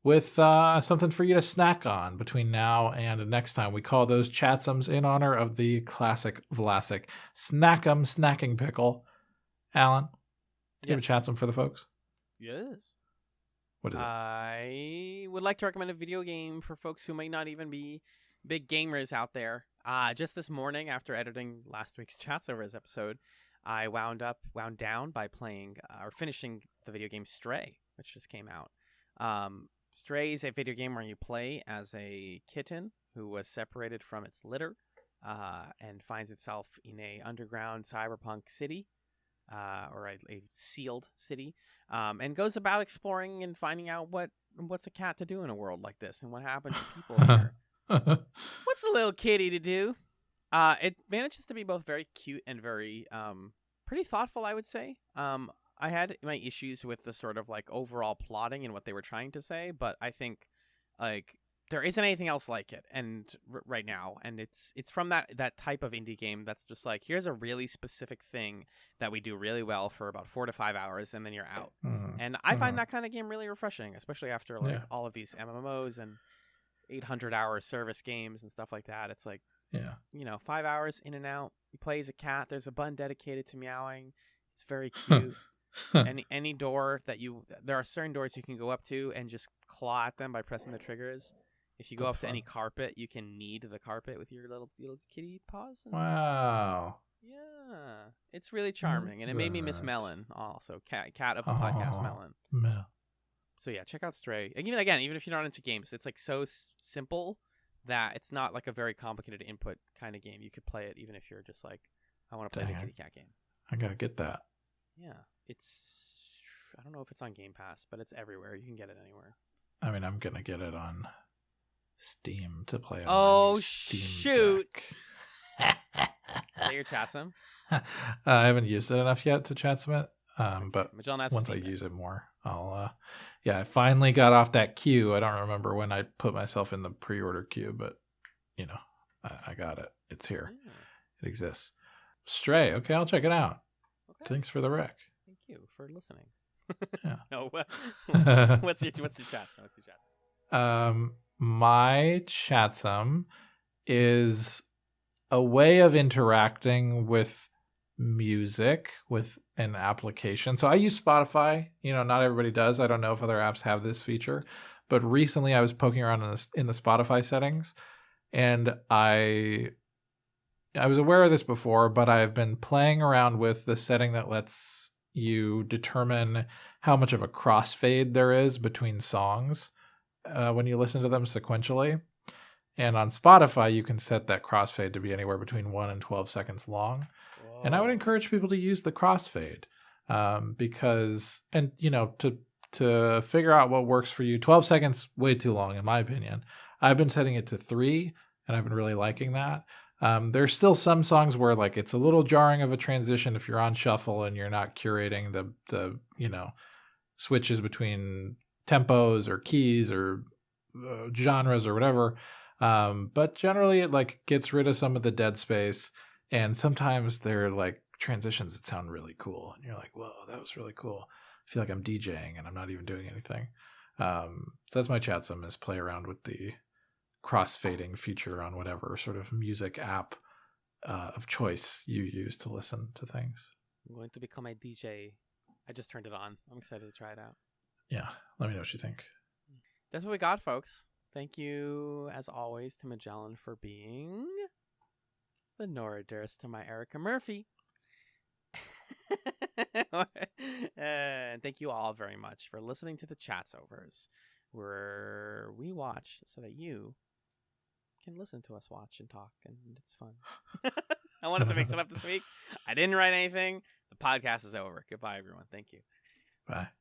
with something for you to snack on between now and next time. We call those Chatsums in honor of the classic Vlasic Snack'em snacking pickle. Alan, do you have a Chatsum for the folks? Yes. What is it? I would like to recommend a video game for folks who may not even be big gamers out there. Just this morning, after editing last week's Chatzovers episode, I wound down by playing or finishing the video game Stray, which just came out. Stray is a video game where you play as a kitten who was separated from its litter and finds itself in a underground cyberpunk city, or a sealed city, and goes about exploring and finding out what's a cat to do in a world like this and what happens to people here. What's the little kitty to do? It manages to be both very cute and very pretty thoughtful, I would say. I had my issues with the sort of like overall plotting and what they were trying to say, but I think like there isn't anything else like it right now, and it's from that type of indie game that's just like, here's a really specific thing that we do really well for about 4 to 5 hours, and then you're out. And I find that kind of game really refreshing, especially after like all of these MMOs and 800-hour service games and stuff like that. It's like, 5 hours in and out. You play as a cat. There's a button dedicated to meowing. It's very cute. Any door there are certain doors you can go up to and just claw at them by pressing the triggers. If you go up to any carpet, you can knead the carpet with your little kitty paws. Wow. Yeah, it's really charming, and it made me miss Melon also. Cat of the podcast, Melon. So yeah, check out Stray. Even if you're not into games, it's like so simple that it's not like a very complicated input kind of game. You could play it even if you're just like, I want to play the kitty cat game. I gotta get that. Yeah, I don't know if it's on Game Pass, but it's everywhere. You can get it anywhere. I mean, I'm gonna get it on Steam to play on. Oh, Steam shoot! Deck. Is that your Chatsum? I haven't used it enough yet to Chatsum it, but once I Steam use it more, I'll. I finally got off that queue. I don't remember when I put myself in the pre-order queue, but I got it. It's here. Yeah. It exists. Stray. Okay, I'll check it out. Okay. Thanks for the rec. Thank you for listening. Yeah. No. What's your Chatsum? My Chatsum is a way of interacting with music with an application. So I use Spotify. Not everybody does. I don't know if other apps have this feature, but recently I was poking around in the Spotify settings, and I was aware of this before, but I've been playing around with the setting that lets you determine how much of a crossfade there is between songs when you listen to them sequentially. And on Spotify, you can set that crossfade to be anywhere between 1 and 12 seconds long. Whoa. And I would encourage people to use the crossfade because, to figure out what works for you, 12 seconds, way too long, in my opinion. I've been setting it to 3, and I've been really liking that. There's still some songs where like it's a little jarring of a transition if you're on shuffle and you're not curating the switches between tempos or keys or genres or whatever. But generally it like gets rid of some of the dead space, and sometimes they're like transitions that sound really cool and you're like, whoa, that was really cool. I feel like I'm DJing and I'm not even doing anything. So that's my Chatsum, is play around with the crossfading feature on whatever sort of music app of choice you use to listen to things. I'm going to become a DJ. I just turned it on. I'm excited to try it out. Yeah, let me know what you think. That's what we got, folks. Thank you, as always, to Magellan for being the Nora Durst to my Erika Murphy. And thank you all very much for listening to the Chatzovers, where we watch so that you can listen to us watch and talk, and it's fun. I wanted to mix it up this week. I didn't write anything. The podcast is over. Goodbye, everyone. Thank you. Bye.